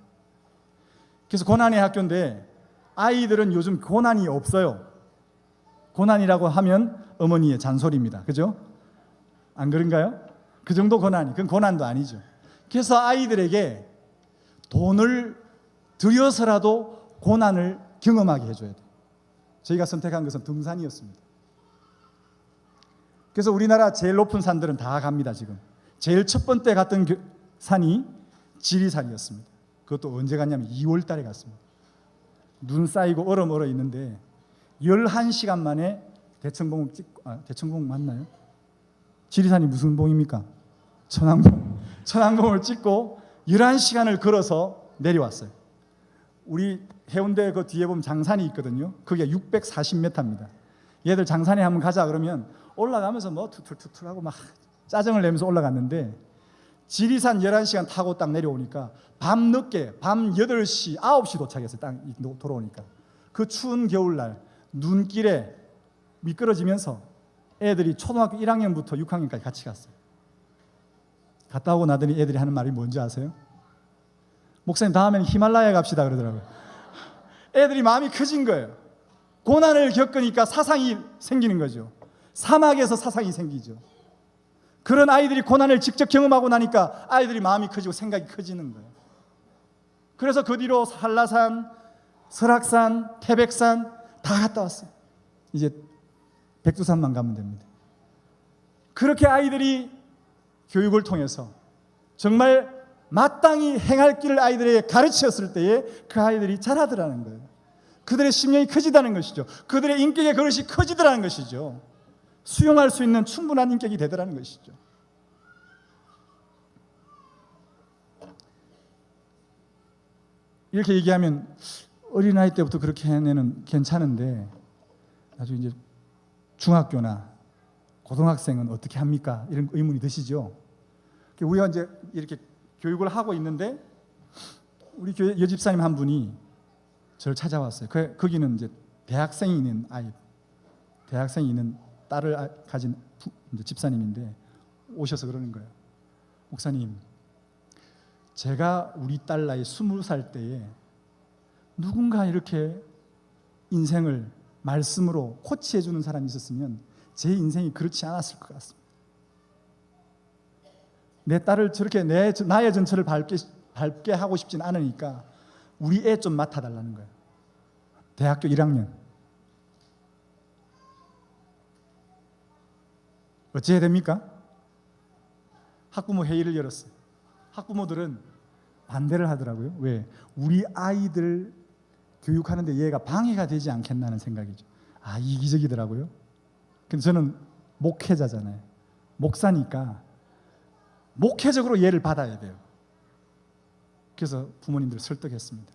Speaker 1: 그래서 고난의 학교인데 아이들은 요즘 고난이 없어요. 고난이라고 하면 어머니의 잔소리입니다. 그죠? 안 그런가요? 그 정도 고난이, 그건 고난도 아니죠. 그래서 아이들에게 돈을 들여서라도 고난을 경험하게 해줘야 돼요. 저희가 선택한 것은 등산이었습니다. 그래서 우리나라 제일 높은 산들은 다 갑니다. 지금 제일 첫 번째 갔던 산이 지리산이었습니다. 그것도 언제 갔냐면 2월 달에 갔습니다. 눈 쌓이고 얼음 얼어 있는데 11시간 만에 대청봉을 찍고, 대청봉 맞나요? 지리산이 무슨 봉입니까? 천왕봉을 찍고 11시간을 걸어서 내려왔어요. 우리 해운대 그 뒤에 보면 장산이 있거든요. 그게 640m입니다. 얘들 장산에 한번 가자 그러면 올라가면서 뭐 투툴투툴하고 막 짜증을 내면서 올라갔는데, 지리산 11시간 타고 딱 내려오니까 밤 늦게 밤 8시 9시 도착했어요. 딱 돌아오니까 그 추운 겨울날 눈길에 미끄러지면서 애들이 초등학교 1학년부터 6학년까지 같이 갔어요. 갔다 오고 나더니 애들이 하는 말이 뭔지 아세요? 목사님 다음에는 히말라야 갑시다 그러더라고요. 애들이 마음이 커진 거예요. 고난을 겪으니까 사상이 생기는 거죠. 사막에서 사상이 생기죠. 그런 아이들이 고난을 직접 경험하고 나니까 아이들이 마음이 커지고 생각이 커지는 거예요. 그래서 그 뒤로 한라산, 설악산, 태백산 다 갔다 왔어요. 이제 백두산만 가면 됩니다. 그렇게 아이들이 교육을 통해서 정말 마땅히 행할 길을 아이들에게 가르쳤을 때에 그 아이들이 자라더라는 거예요. 그들의 심령이 커지다는 것이죠. 그들의 인격의 그릇이 커지더라는 것이죠. 수용할 수 있는 충분한 인격이 되더라는 것이죠. 이렇게 얘기하면 어린아이 때부터 그렇게 해내는 괜찮은데 나중에 이제 중학교나 고등학생은 어떻게 합니까? 이런 의문이 드시죠. 우리가 이제 이렇게 교육을 하고 있는데 우리 교회 여집사님 한 분이 저를 찾아왔어요. 거기는 이제 대학생이 있는 아이, 대학생이 있는 딸을 가진 이제 집사님인데 오셔서 그러는 거예요. 목사님, 제가 우리 딸 나이 20살 때에 누군가 이렇게 인생을 말씀으로 코치해 주는 사람이 있었으면 제 인생이 그렇지 않았을 것 같습니다. 내 딸을 저렇게 나의 전철을 밟게 하고 싶진 않으니까 우리 애 좀 맡아달라는 거예요. 대학교 1학년. 어찌해야 됩니까? 학부모 회의를 열었어요. 학부모들은 반대를 하더라고요. 왜? 우리 아이들 교육하는데 얘가 방해가 되지 않겠나는 생각이죠. 이기적이더라고요. 근데 저는 목회자잖아요. 목사니까 목회적으로 얘를 받아야 돼요. 그래서 부모님들 설득했습니다.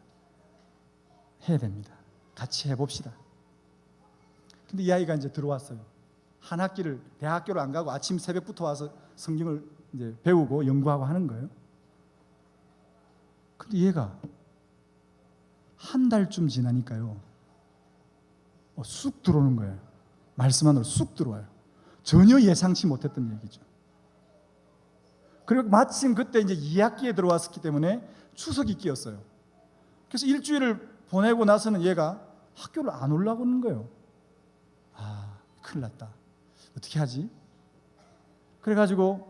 Speaker 1: 해야 됩니다. 같이 해봅시다. 근데 이 아이가 이제 들어왔어요. 한 학기를 대학교를 안 가고 아침 새벽부터 와서 성경을 이제 배우고 연구하고 하는 거예요. 근데 얘가 한 달쯤 지나니까요, 쑥 들어오는 거예요. 말씀 안으로 쑥 들어와요. 전혀 예상치 못했던 얘기죠. 그리고 마침 그때 이제 2학기에 들어왔기 때문에 추석이 끼었어요. 그래서 일주일을 보내고 나서는 얘가 학교를 안 올라오는 거예요. 큰일 났다. 어떻게 하지? 그래가지고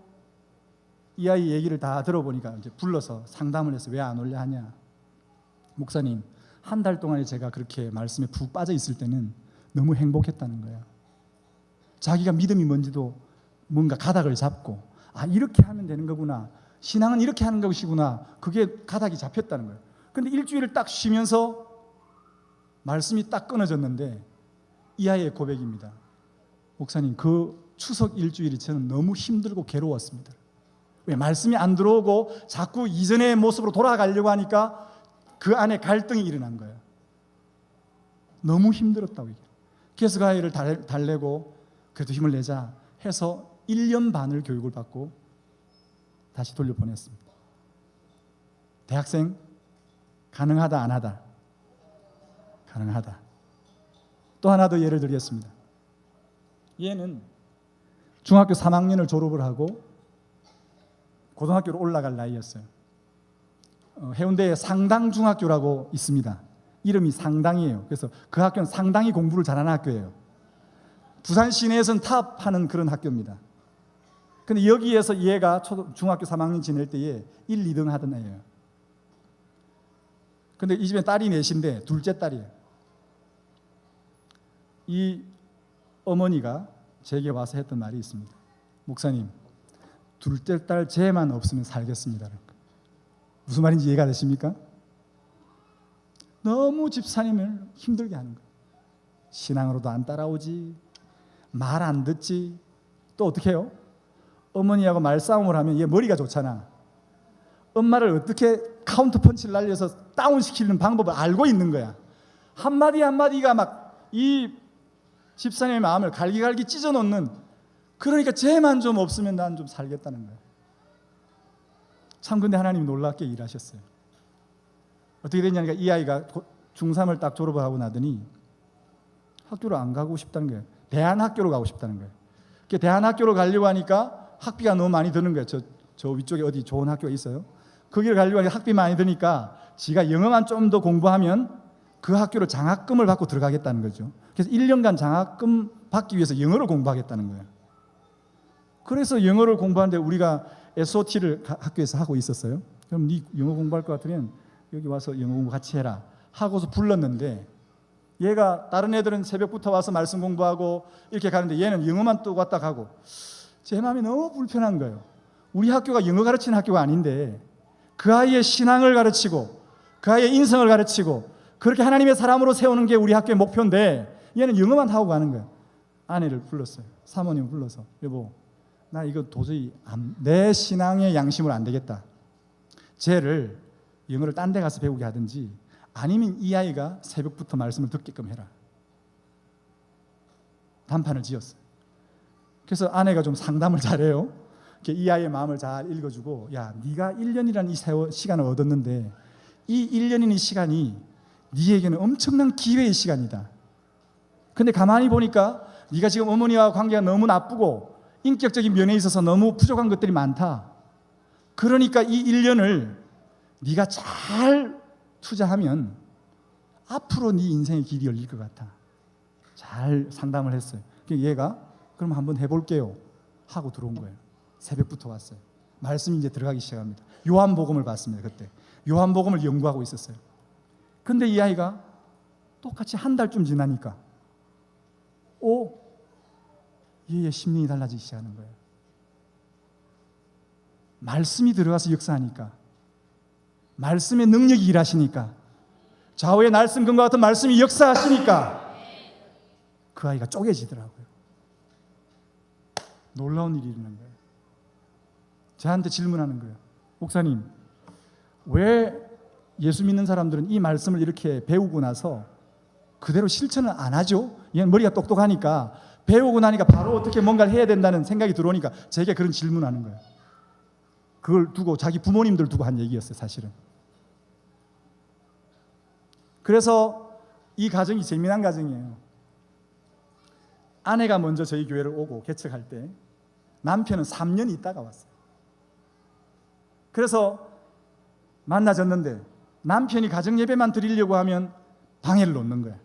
Speaker 1: 이 아이 얘기를 다 들어보니까 이제 불러서 상담을 해서 왜 안 올려 하냐. 목사님, 한 달 동안에 제가 그렇게 말씀에 푹 빠져 있을 때는 너무 행복했다는 거예요. 자기가 믿음이 뭔지도 뭔가 가닥을 잡고 이렇게 하면 되는 거구나. 신앙은 이렇게 하는 것이구나. 그게 가닥이 잡혔다는 거예요. 근데 일주일을 딱 쉬면서 말씀이 딱 끊어졌는데 이 아이의 고백입니다. 목사님, 그 추석 일주일이 저는 너무 힘들고 괴로웠습니다. 왜? 말씀이 안 들어오고 자꾸 이전의 모습으로 돌아가려고 하니까 그 안에 갈등이 일어난 거예요. 너무 힘들었다고 얘기해요. 그래서 그 아이를 달래고 그래도 힘을 내자 해서 1년 반을 교육을 받고 다시 돌려보냈습니다. 대학생 가능하다 안 하다? 가능하다. 또 하나 더 예를 들겠습니다. 얘는 중학교 3학년을 졸업을 하고 고등학교로 올라갈 나이였어요. 해운대에 상당중학교라고 있습니다. 이름이 상당이에요. 그래서 그 학교는 상당히 공부를 잘하는 학교예요. 부산 시내에서는 탑하는 그런 학교입니다. 근데 여기에서 얘가 중학교 3학년 지낼 때에 1, 2등 하던 애예요. 근데 이 집에 딸이 넷인데 둘째 딸이에요. 이 어머니가 제게 와서 했던 말이 있습니다. 목사님, 둘째 딸 쟤만 없으면 살겠습니다. 무슨 말인지 이해가 되십니까? 너무 집사님을 힘들게 하는 거예요. 신앙으로도 안 따라오지, 말 안 듣지. 또 어떻게 해요? 어머니하고 말싸움을 하면 얘 머리가 좋잖아. 엄마를 어떻게 카운터 펀치를 날려서 다운시키는 방법을 알고 있는 거야. 한마디 한마디가 막 이 집사님의 마음을 갈기갈기 찢어놓는, 그러니까 쟤만 좀 없으면 난 좀 살겠다는 거야. 참 근데 하나님이 놀랍게 일하셨어요. 어떻게 됐냐니까 이 아이가 중3을 딱 졸업을 하고 나더니 학교를 안 가고 싶다는 거예요. 대안학교로 가고 싶다는 거예요. 대안학교로 가려고 하니까 학비가 너무 많이 드는 거예요. 저 위쪽에 어디 좋은 학교가 있어요. 거기를 가려고 하니까 학비 많이 드니까 지가 영어만 좀 더 공부하면 그 학교로 장학금을 받고 들어가겠다는 거죠. 그래서 1년간 장학금 받기 위해서 영어를 공부하겠다는 거예요. 그래서 영어를 공부하는데 우리가 SOT를 학교에서 하고 있었어요. 그럼 네 영어 공부할 것 같으면 여기 와서 영어 공부 같이 해라 하고서 불렀는데, 얘가 다른 애들은 새벽부터 와서 말씀 공부하고 이렇게 가는데 얘는 영어만 또 왔다 가고, 제 마음이 너무 불편한 거예요. 우리 학교가 영어 가르치는 학교가 아닌데 그 아이의 신앙을 가르치고 그 아이의 인성을 가르치고 그렇게 하나님의 사람으로 세우는 게 우리 학교의 목표인데 얘는 영어만 하고 가는 거예요. 아내를 불렀어요. 사모님을 불러서, 여보, 나 이거 도저히 내 신앙의 양심을 안 되겠다. 쟤를 영어를 딴 데 가서 배우게 하든지 아니면 이 아이가 새벽부터 말씀을 듣게끔 해라. 단판을 지었어요. 그래서 아내가 좀 상담을 잘해요. 이 아이의 마음을 잘 읽어주고, 야, 네가 1년이라는 이 시간을 얻었는데 이 1년인 이 시간이 네에게는 엄청난 기회의 시간이다. 근데 가만히 보니까 네가 지금 어머니와 관계가 너무 나쁘고 인격적인 면에 있어서 너무 부족한 것들이 많다. 그러니까 이 1년을 네가 잘 투자하면 앞으로 네 인생의 길이 열릴 것 같아. 잘 상담을 했어요. 얘가 그럼 한번 해볼게요 하고 들어온 거예요. 새벽부터 왔어요. 말씀이 이제 들어가기 시작합니다. 요한복음을 봤습니다. 그때 요한복음을 연구하고 있었어요. 근데 이 아이가 똑같이 한 달쯤 지나니까 얘의 심령이 달라지기 시작하는 거예요. 말씀이 들어가서 역사하니까, 말씀의 능력이 일하시니까, 좌우의 날성금과 같은 말씀이 역사하시니까 그 아이가 쪼개지더라고요. 놀라운 일이 일어난 거예요. 저한테 질문하는 거예요. 목사님, 왜 예수 믿는 사람들은 이 말씀을 이렇게 배우고 나서 그대로 실천을 안 하죠? 얘는 머리가 똑똑하니까 배우고 나니까 바로 어떻게 뭔가를 해야 된다는 생각이 들어오니까 제게 그런 질문하는 거예요. 그걸 두고 자기 부모님들 두고 한 얘기였어요, 사실은. 그래서 이 가정이 재미난 가정이에요. 아내가 먼저 저희 교회를 오고 개척할 때 남편은 3년 있다가 왔어요. 그래서 만나졌는데 남편이 가정 예배만 드리려고 하면 방해를 놓는 거야.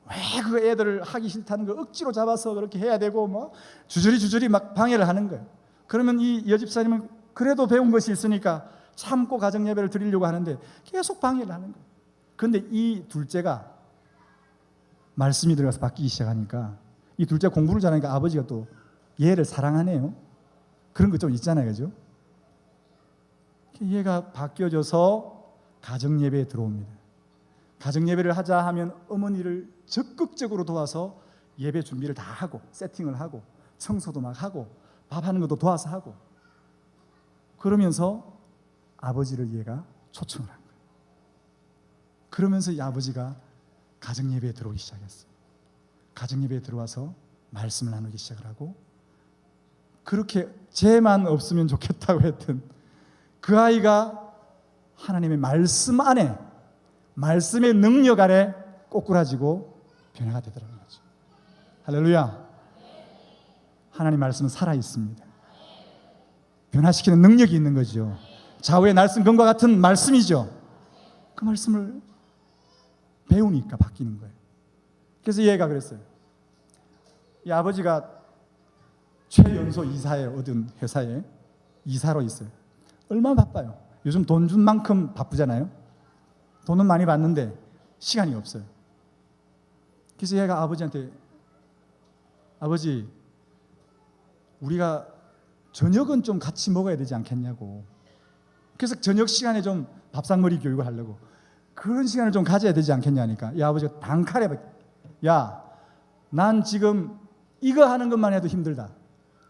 Speaker 1: 왜 그 애들을 하기 싫다는 걸 억지로 잡아서 그렇게 해야 되고 뭐 주저리 막 방해를 하는 거예요. 그러면 이 여집사님은 그래도 배운 것이 있으니까 참고 가정 예배를 드리려고 하는데 계속 방해를 하는 거예요. 그런데 이 둘째가 말씀이 들어가서 바뀌기 시작하니까, 이 둘째 공부를 잘하니까 아버지가 또 얘를 사랑하네요. 그런 거 좀 있잖아요, 그죠? 얘가 바뀌어져서 가정 예배에 들어옵니다. 가정 예배를 하자 하면 어머니를 적극적으로 도와서 예배 준비를 다 하고, 세팅을 하고, 청소도 막 하고, 밥하는 것도 도와서 하고, 그러면서 아버지를 얘가 초청을 한 거예요. 그러면서 이 아버지가 가정 예배에 들어오기 시작했어요. 가정 예배에 들어와서 말씀을 나누기 시작을 하고, 그렇게 쟤만 없으면 좋겠다고 했던 그 아이가 하나님의 말씀 안에, 말씀의 능력 아래 꼬꾸라지고 변화가 되더라는 거죠. 할렐루야. 하나님 말씀은 살아있습니다. 변화시키는 능력이 있는 거죠. 좌우의 날성금과 같은 말씀이죠. 그 말씀을 배우니까 바뀌는 거예요. 그래서 얘가 그랬어요. 이 아버지가 최연소 이사에 얻은 회사에 이사로 있어요. 얼마나 바빠요. 요즘 돈 준 만큼 바쁘잖아요. 돈은 많이 받는데 시간이 없어요. 그래서 얘가 아버지한테, 아버지, 우리가 저녁은 좀 같이 먹어야 되지 않겠냐고. 그래서 저녁 시간에 좀 밥상머리 교육을 하려고 그런 시간을 좀 가져야 되지 않겠냐니까. 야, 아버지가 단칼에, 야, 난 지금 이거 하는 것만 해도 힘들다.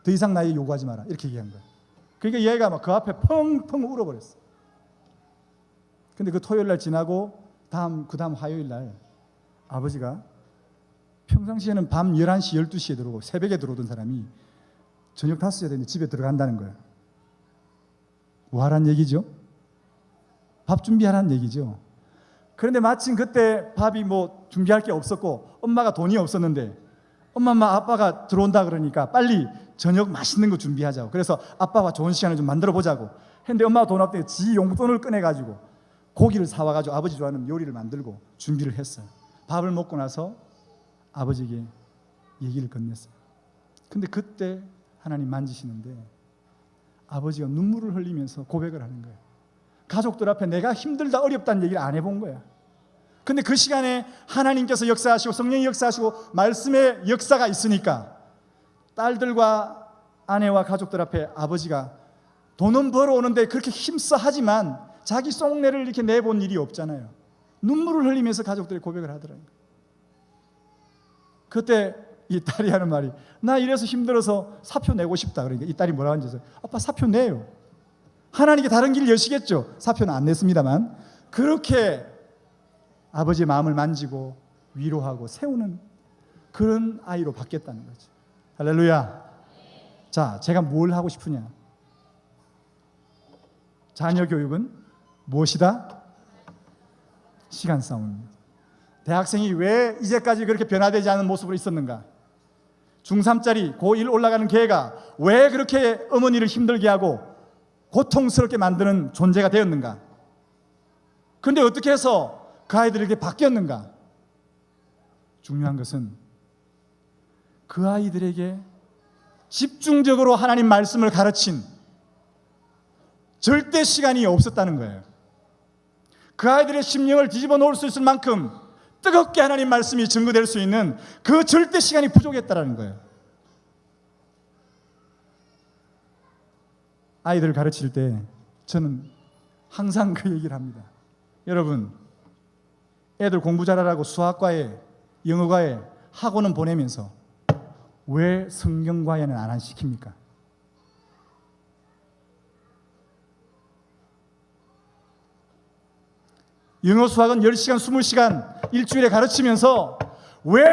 Speaker 1: 더 이상 나에게 요구하지 마라. 이렇게 얘기한 거야. 그러니까 얘가 막 그 앞에 펑펑 울어버렸어. 근데 그 토요일 날 지나고 그 다음 화요일 날 아버지가 평상시에는 밤 11시, 12시에 들어오고 새벽에 들어오던 사람이 저녁 5시에 되는데 집에 들어간다는 거예요. 뭐 하란 얘기죠? 밥 준비하라는 얘기죠. 그런데 마침 그때 밥이 뭐 준비할 게 없었고 엄마가 돈이 없었는데 엄마 아빠가 들어온다 그러니까 빨리 저녁 맛있는 거 준비하자고. 그래서 아빠와 좋은 시간을 좀 만들어 보자고 했는데 엄마가 돈 없대요. 지 용돈을 꺼내가지고 고기를 사와가지고 아버지 좋아하는 요리를 만들고 준비를 했어요. 밥을 먹고 나서 아버지에게 얘기를 건넸어요. 근데 그때 하나님 만지시는데 아버지가 눈물을 흘리면서 고백을 하는 거예요. 가족들 앞에 내가 힘들다 어렵다는 얘기를 안 해본 거야. 근데 그 시간에 하나님께서 역사하시고 성령이 역사하시고 말씀의 역사가 있으니까 딸들과 아내와 가족들 앞에 아버지가 돈은 벌어오는데 그렇게 힘써 하지만 자기 속내를 이렇게 내본 일이 없잖아요. 눈물을 흘리면서 가족들이 고백을 하더라고요. 그때 이 딸이 하는 말이, 나 이래서 힘들어서 사표 내고 싶다. 그러니까 이 딸이 뭐라고 하는지, 아빠 사표 내요. 하나님께 다른 길 여시겠죠. 사표는 안 냈습니다만 그렇게 아버지의 마음을 만지고 위로하고 세우는 그런 아이로 바뀌었다는 거죠. 할렐루야. 자, 제가 뭘 하고 싶으냐? 자녀 교육은 무엇이다? 시간 싸움입니다. 대학생이 왜 이제까지 그렇게 변화되지 않은 모습으로 있었는가? 중3짜리 고1 올라가는 걔가 왜 그렇게 어머니를 힘들게 하고 고통스럽게 만드는 존재가 되었는가? 그런데 어떻게 해서 그 아이들이 이렇게 바뀌었는가? 중요한 것은 그 아이들에게 집중적으로 하나님 말씀을 가르친 절대 시간이 없었다는 거예요. 그 아이들의 심령을 뒤집어 놓을 수 있을 만큼 뜨겁게 하나님 말씀이 증거될 수 있는 그 절대 시간이 부족했다는 거예요. 아이들을 가르칠 때 저는 항상 그 얘기를 합니다. 여러분, 애들 공부 잘하라고 수학과에 영어과에 학원은 보내면서 왜 성경과에는 안 시킵니까? 영어 수학은 10시간, 20시간 일주일에 가르치면서 왜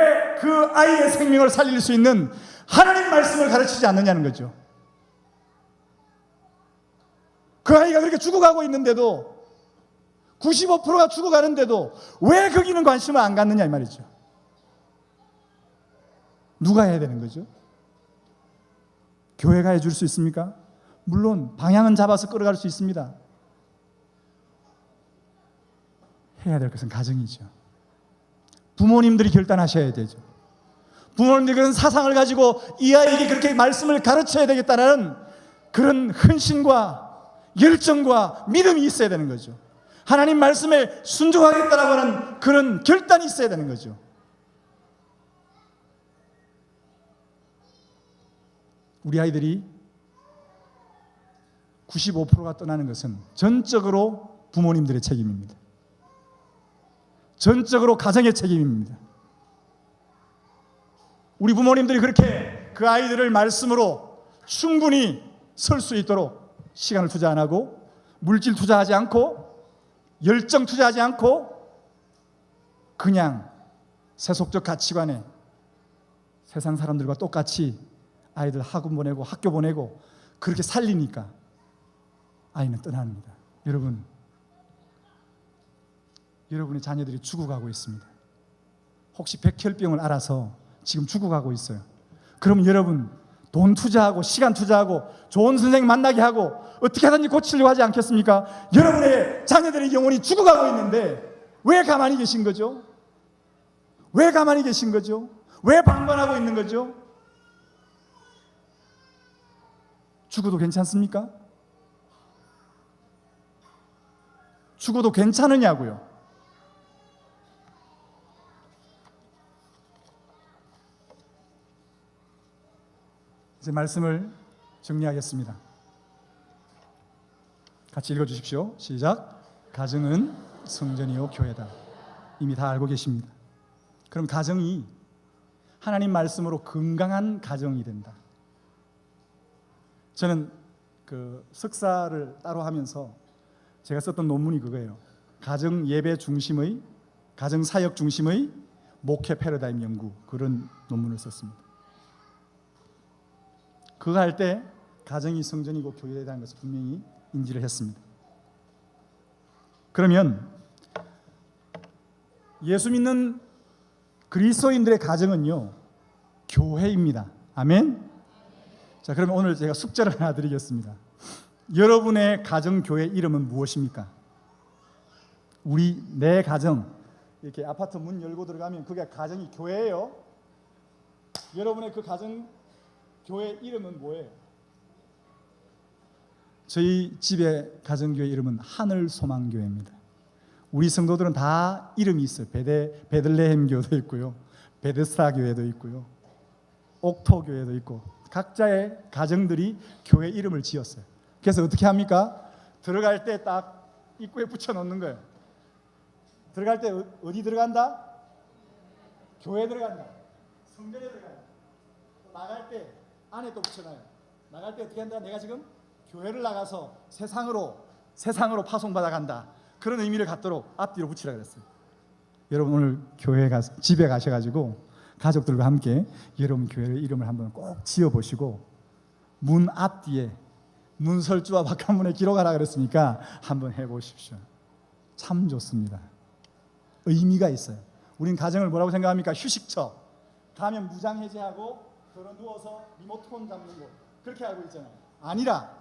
Speaker 1: 그 아이의 생명을 살릴 수 있는 하나님 말씀을 가르치지 않느냐는 거죠. 그 아이가 그렇게 죽어가고 있는데도 95%가 죽어가는데도 왜 거기는 관심을 안 갖느냐 이 말이죠. 누가 해야 되는 거죠? 교회가 해줄 수 있습니까? 물론 방향은 잡아서 끌어갈 수 있습니다. 해야 될 것은 가정이죠. 부모님들이 결단하셔야 되죠. 부모님들이 그런 사상을 가지고 이 아이에게 그렇게 말씀을 가르쳐야 되겠다는 그런 헌신과 열정과 믿음이 있어야 되는 거죠. 하나님 말씀에 순종하겠다라고 하는 그런 결단이 있어야 되는 거죠. 우리 아이들이 95%가 떠나는 것은 전적으로 부모님들의 책임입니다. 전적으로 가정의 책임입니다. 우리 부모님들이 그렇게 그 아이들을 말씀으로 충분히 설 수 있도록 시간을 투자 안 하고 물질 투자하지 않고 열정 투자하지 않고 그냥 세속적 가치관에 세상 사람들과 똑같이 아이들 학원 보내고 학교 보내고 그렇게 살리니까 아이는 떠납니다. 여러분의 자녀들이 죽어가고 있습니다. 혹시 백혈병을 알아서 지금 죽어가고 있어요. 그럼 여러분 돈 투자하고 시간 투자하고 좋은 선생님 만나게 하고 어떻게 하든지 고치려고 하지 않겠습니까? 여러분의 자녀들의 영혼이 죽어가고 있는데 왜 가만히 계신 거죠? 왜 가만히 계신 거죠? 왜 방관하고 있는 거죠? 죽어도 괜찮습니까? 죽어도 괜찮으냐고요? 이제 말씀을 정리하겠습니다. 같이 읽어주십시오. 시작. 가정은 성전이요 교회다. 이미 다 알고 계십니다. 그럼 가정이 하나님 말씀으로 건강한 가정이 된다. 저는 그 석사를 따로 하면서 제가 썼던 논문이 그거예요. 가정 예배 중심의, 가정 사역 중심의 목회 패러다임 연구, 그런 논문을 썼습니다. 그거 할 때 가정이 성전이고 교회라는 것을 분명히 인지를 했습니다. 그러면 예수 믿는 그리스도인들의 가정은요, 교회입니다. 아멘. 자, 그러면 오늘 제가 숙제를 하나 드리겠습니다. 여러분의 가정 교회 이름은 무엇입니까? 내 가정, 이렇게 아파트 문 열고 들어가면 그게 가정이 교회예요. 여러분의 그 가정 교회 이름은 뭐예요? 저희 집의 가정교회 이름은 하늘소망교회입니다. 우리 성도들은 다 이름이 있어요. 베들레헴 교회도 있고요, 베데스다 교회도 있고요, 옥토 교회도 있고, 각자의 가정들이 교회 이름을 지었어요. 그래서 어떻게 합니까? 들어갈 때 딱 입구에 붙여놓는 거예요. 들어갈 때 어디 들어간다? 교회 들어간다. 성전에 들어간다. 나갈 때 안에 또 붙여놔요. 나갈 때 어떻게 한다? 내가 지금 교회를 나가서 세상으로 파송받아 간다. 그런 의미를 갖도록 앞뒤로 붙이라 그랬어요. 여러분 오늘 집에 가셔가지고 가족들과 함께 여러분 교회 이름을 한번 꼭 지어보시고 문 앞뒤에 문설주와 바깥문에 기록하라 그랬으니까 한번 해보십시오. 참 좋습니다. 의미가 있어요. 우린 가정을 뭐라고 생각합니까? 휴식처. 가면 무장 해제하고 들어 누워서 리모트콘 잡는 곳, 그렇게 알고 있잖아요. 아니라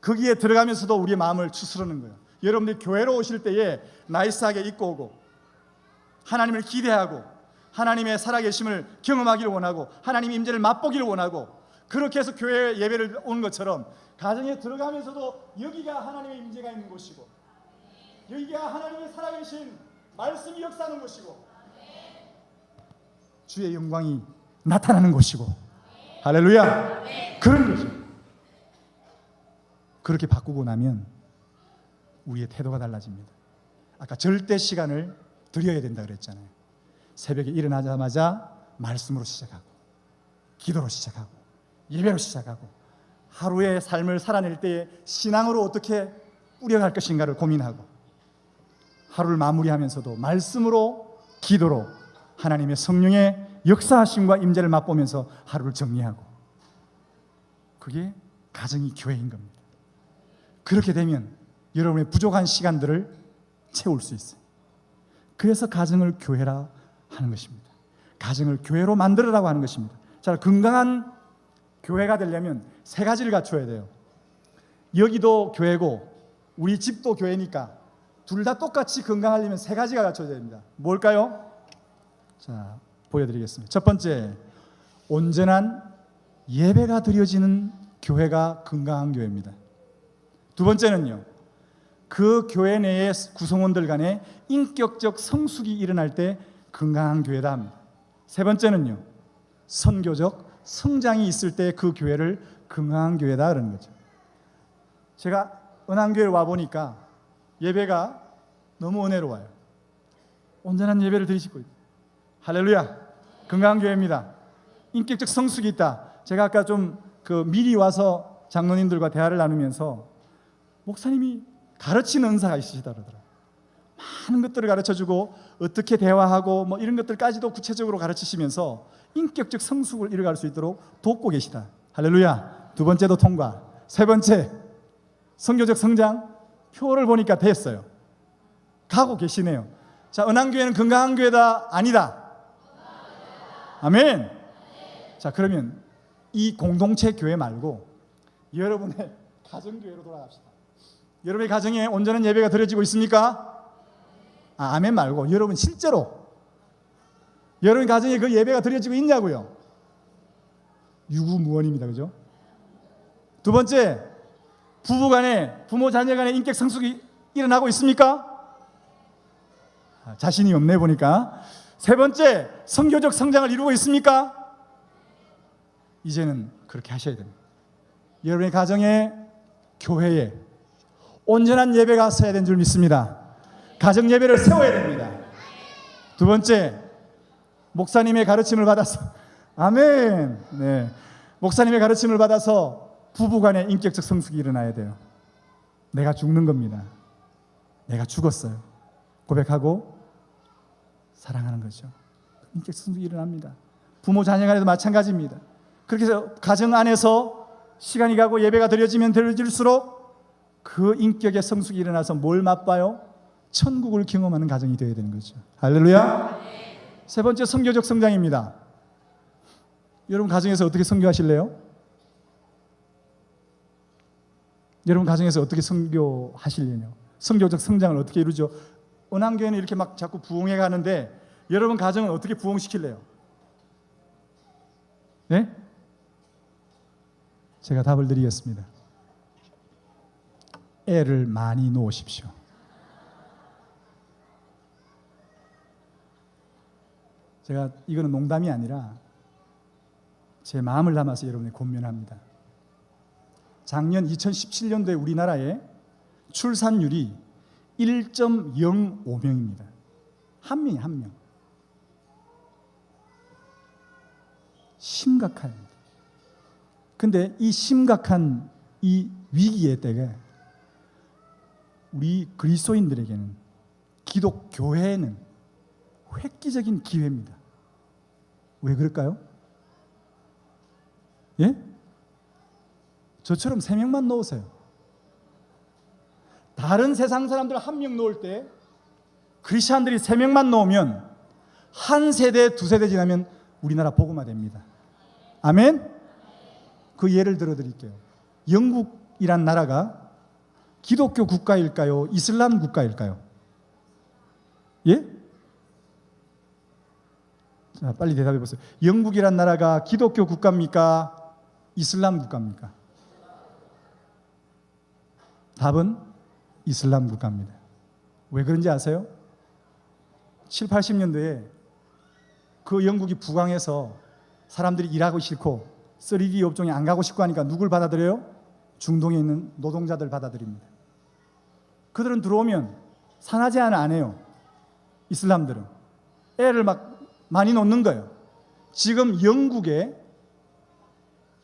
Speaker 1: 거기에 들어가면서도 우리의 마음을 추스르는 거예요. 여러분들이 교회로 오실 때에 나이스하게 입고 오고 하나님을 기대하고 하나님의 살아계심을 경험하기를 원하고 하나님의 임재를 맛보기를 원하고, 그렇게 해서 교회 예배를 오는 것처럼 가정에 들어가면서도 여기가 하나님의 임재가 있는 곳이고 여기가 하나님의 살아계신 말씀이 역사하는 곳이고 주의 영광이 나타나는 곳이고, 할렐루야, 그런 거죠. 그렇게 바꾸고 나면 우리의 태도가 달라집니다. 아까 절대 시간을 드려야 된다 그랬잖아요. 새벽에 일어나자마자 말씀으로 시작하고 기도로 시작하고 예배로 시작하고 하루의 삶을 살아낼 때에 신앙으로 어떻게 꾸려갈 것인가를 고민하고 하루를 마무리하면서도 말씀으로 기도로 하나님의 성령의 역사하심과 임재를 맛보면서 하루를 정리하고, 그게 가정이 교회인 겁니다. 그렇게 되면 여러분의 부족한 시간들을 채울 수 있어요. 그래서 가정을 교회라 하는 것입니다. 가정을 교회로 만들으라고 하는 것입니다. 자, 건강한 교회가 되려면 세 가지를 갖춰야 돼요. 여기도 교회고 우리 집도 교회니까 둘 다 똑같이 건강하려면 세 가지가 갖춰야 됩니다. 뭘까요? 자, 보여드리겠습니다. 첫 번째, 온전한 예배가 드려지는 교회가 건강한 교회입니다. 두 번째는요, 그 교회 내의 구성원들 간에 인격적 성숙이 일어날 때 건강한 교회다 합니다. 세 번째는요, 선교적 성장이 있을 때 그 교회를 건강한 교회다 그러는 거죠. 제가 은한교회를 와보니까 예배가 너무 은혜로워요. 온전한 예배를 드리시고 있고, 할렐루야, 건강한 교회입니다. 인격적 성숙이 있다. 제가 아까 좀 미리 와서 장로님들과 대화를 나누면서 목사님이 가르치는 은사가 있으시다 그러더라고요. 많은 것들을 가르쳐주고 어떻게 대화하고 뭐 이런 것들까지도 구체적으로 가르치시면서 인격적 성숙을 이뤄갈 수 있도록 돕고 계시다. 할렐루야. 두 번째도 통과. 세 번째, 선교적 성장 표를 보니까 됐어요. 가고 계시네요. 자, 은한교회는 건강한 교회다, 아니다? 아멘. 자, 그러면 이 공동체 교회 말고 여러분의 가정교회로 돌아갑시다. 여러분의 가정에 온전한 예배가 드려지고 있습니까? 아멘 말고 여러분 실제로 여러분 가정에 그 예배가 드려지고 있냐고요? 유구무원입니다. 그죠? 두 번째, 부부간에 부모 자녀간에 인격 성숙이 일어나고 있습니까? 자신이 없네 보니까. 세 번째, 선교적 성장을 이루고 있습니까? 이제는 그렇게 하셔야 됩니다. 여러분의 가정에, 교회에 온전한 예배가 서야 되는 줄 믿습니다. 가정 예배를 세워야 됩니다. 두 번째, 목사님의 가르침을 받아서 아멘. 네, 목사님의 가르침을 받아서 부부간의 인격적 성숙이 일어나야 돼요. 내가 죽는 겁니다. 내가 죽었어요. 고백하고 사랑하는 거죠. 인격적 성숙이 일어납니다. 부모 자녀 간에도 마찬가지입니다. 그렇게 해서 가정 안에서 시간이 가고 예배가 드려지면 드려질수록 그 인격의 성숙이 일어나서 뭘 맛봐요? 천국을 경험하는 가정이 되어야 되는 거죠. 할렐루야. 세 번째, 선교적 성장입니다. 여러분 가정에서 어떻게 선교하실래요? 여러분 가정에서 어떻게 선교하실래요? 선교적 성장을 어떻게 이루죠? 은한교회는 이렇게 막 자꾸 부흥해 가는데 여러분 가정은 어떻게 부흥시킬래요? 네? 제가 답을 드리겠습니다. 애를 많이 놓으십시오. 제가 이거는 농담이 아니라 제 마음을 담아서 여러분에 권면합니다. 작년 2017년도에 우리나라의 출산율이 1.05명입니다. 한 명이 한 명. 심각합니다. 근데 이 심각한 이 위기의 때에 우리 그리스도인들에게는, 기독교회에는 획기적인 기회입니다. 왜 그럴까요? 예? 저처럼 3명만 놓으세요. 다른 세상 사람들 1명 놓을 때 크리스찬들이 3명만 놓으면 한 세대, 2세대 지나면 우리나라 복음화됩니다. 아멘? 그 예를 들어 드릴게요. 영국이란 나라가 기독교 국가일까요? 이슬람 국가일까요? 예? 자, 빨리 대답해 보세요. 영국이란 나라가 기독교 국가입니까? 이슬람 국가입니까? 답은 이슬람 국가입니다. 왜 그런지 아세요? 7, 80년도에 그 영국이 부강해서 사람들이 일하고 싫고 3D 업종에 안 가고 싶고 하니까 누굴 받아들여요? 중동에 있는 노동자들 받아들입니다. 그들은 들어오면 산하제 안 해요. 이슬람들은 애를 막 많이 놓는 거예요. 지금 영국의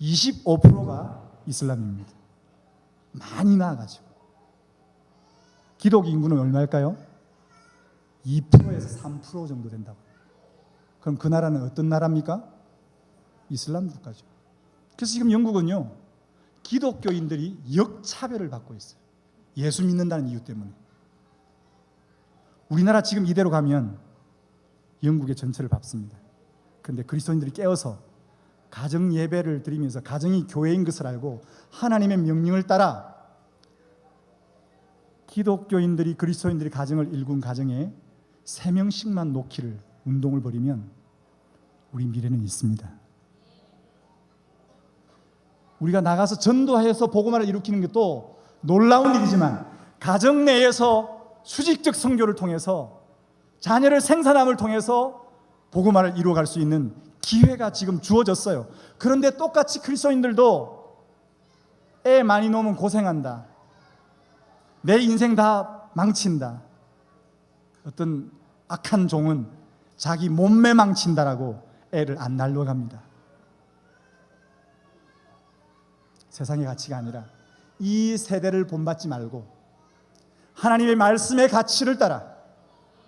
Speaker 1: 25%가 이슬람입니다. 많이 나아가지고. 기독 인구는 얼마일까요? 2%에서 3% 정도 된다고. 그럼 그 나라는 어떤 나라입니까? 이슬람 국가죠. 그래서 지금 영국은요, 기독교인들이 역차별을 받고 있어요. 예수 믿는다는 이유 때문에. 우리나라 지금 이대로 가면 영국의 전체를 밟습니다. 그런데 그리스도인들이 깨어서 가정 예배를 드리면서 가정이 교회인 것을 알고 하나님의 명령을 따라 기독교인들이, 그리스도인들이 가정을 일군 가정에 3명씩만 놓기를 운동을 벌이면 우리 미래는 있습니다. 우리가 나가서 전도해서 복음화를 일으키는 것도 놀라운 일이지만 가정 내에서 수직적 선교를 통해서 자녀를 생산함을 통해서 복음화를 이루어갈 수 있는 기회가 지금 주어졌어요. 그런데 똑같이 그리스도인들도 애 많이 놓으면 고생한다, 내 인생 다 망친다, 어떤 악한 종은 자기 몸매 망친다라고 애를 안 날려갑니다. 세상의 가치가 아니라 이 세대를 본받지 말고 하나님의 말씀의 가치를 따라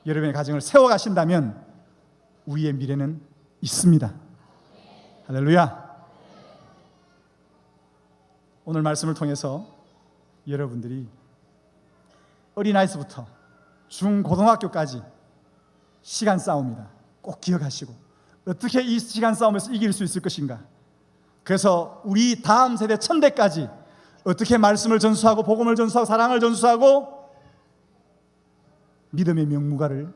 Speaker 1: 여러분의 가정을 세워가신다면 우리의 미래는 있습니다. 할렐루야. 오늘 말씀을 통해서 여러분들이 어린아이서부터 중고등학교까지 시간 싸움이다. 꼭 기억하시고 어떻게 이 시간 싸움에서 이길 수 있을 것인가. 그래서 우리 다음 세대 천대까지 어떻게 말씀을 전수하고 복음을 전수하고 사랑을 전수하고 믿음의 명무가를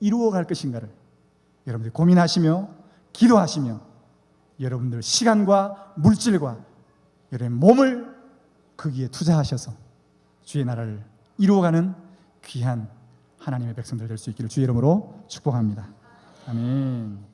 Speaker 1: 이루어갈 것인가를 여러분들이 고민하시며 기도하시며 여러분들 시간과 물질과 여러분의 몸을 거기에 투자하셔서 주의 나라를 이루어가는 귀한 하나님의 백성들 될 수 있기를 주의 이름으로 축복합니다. 아멘.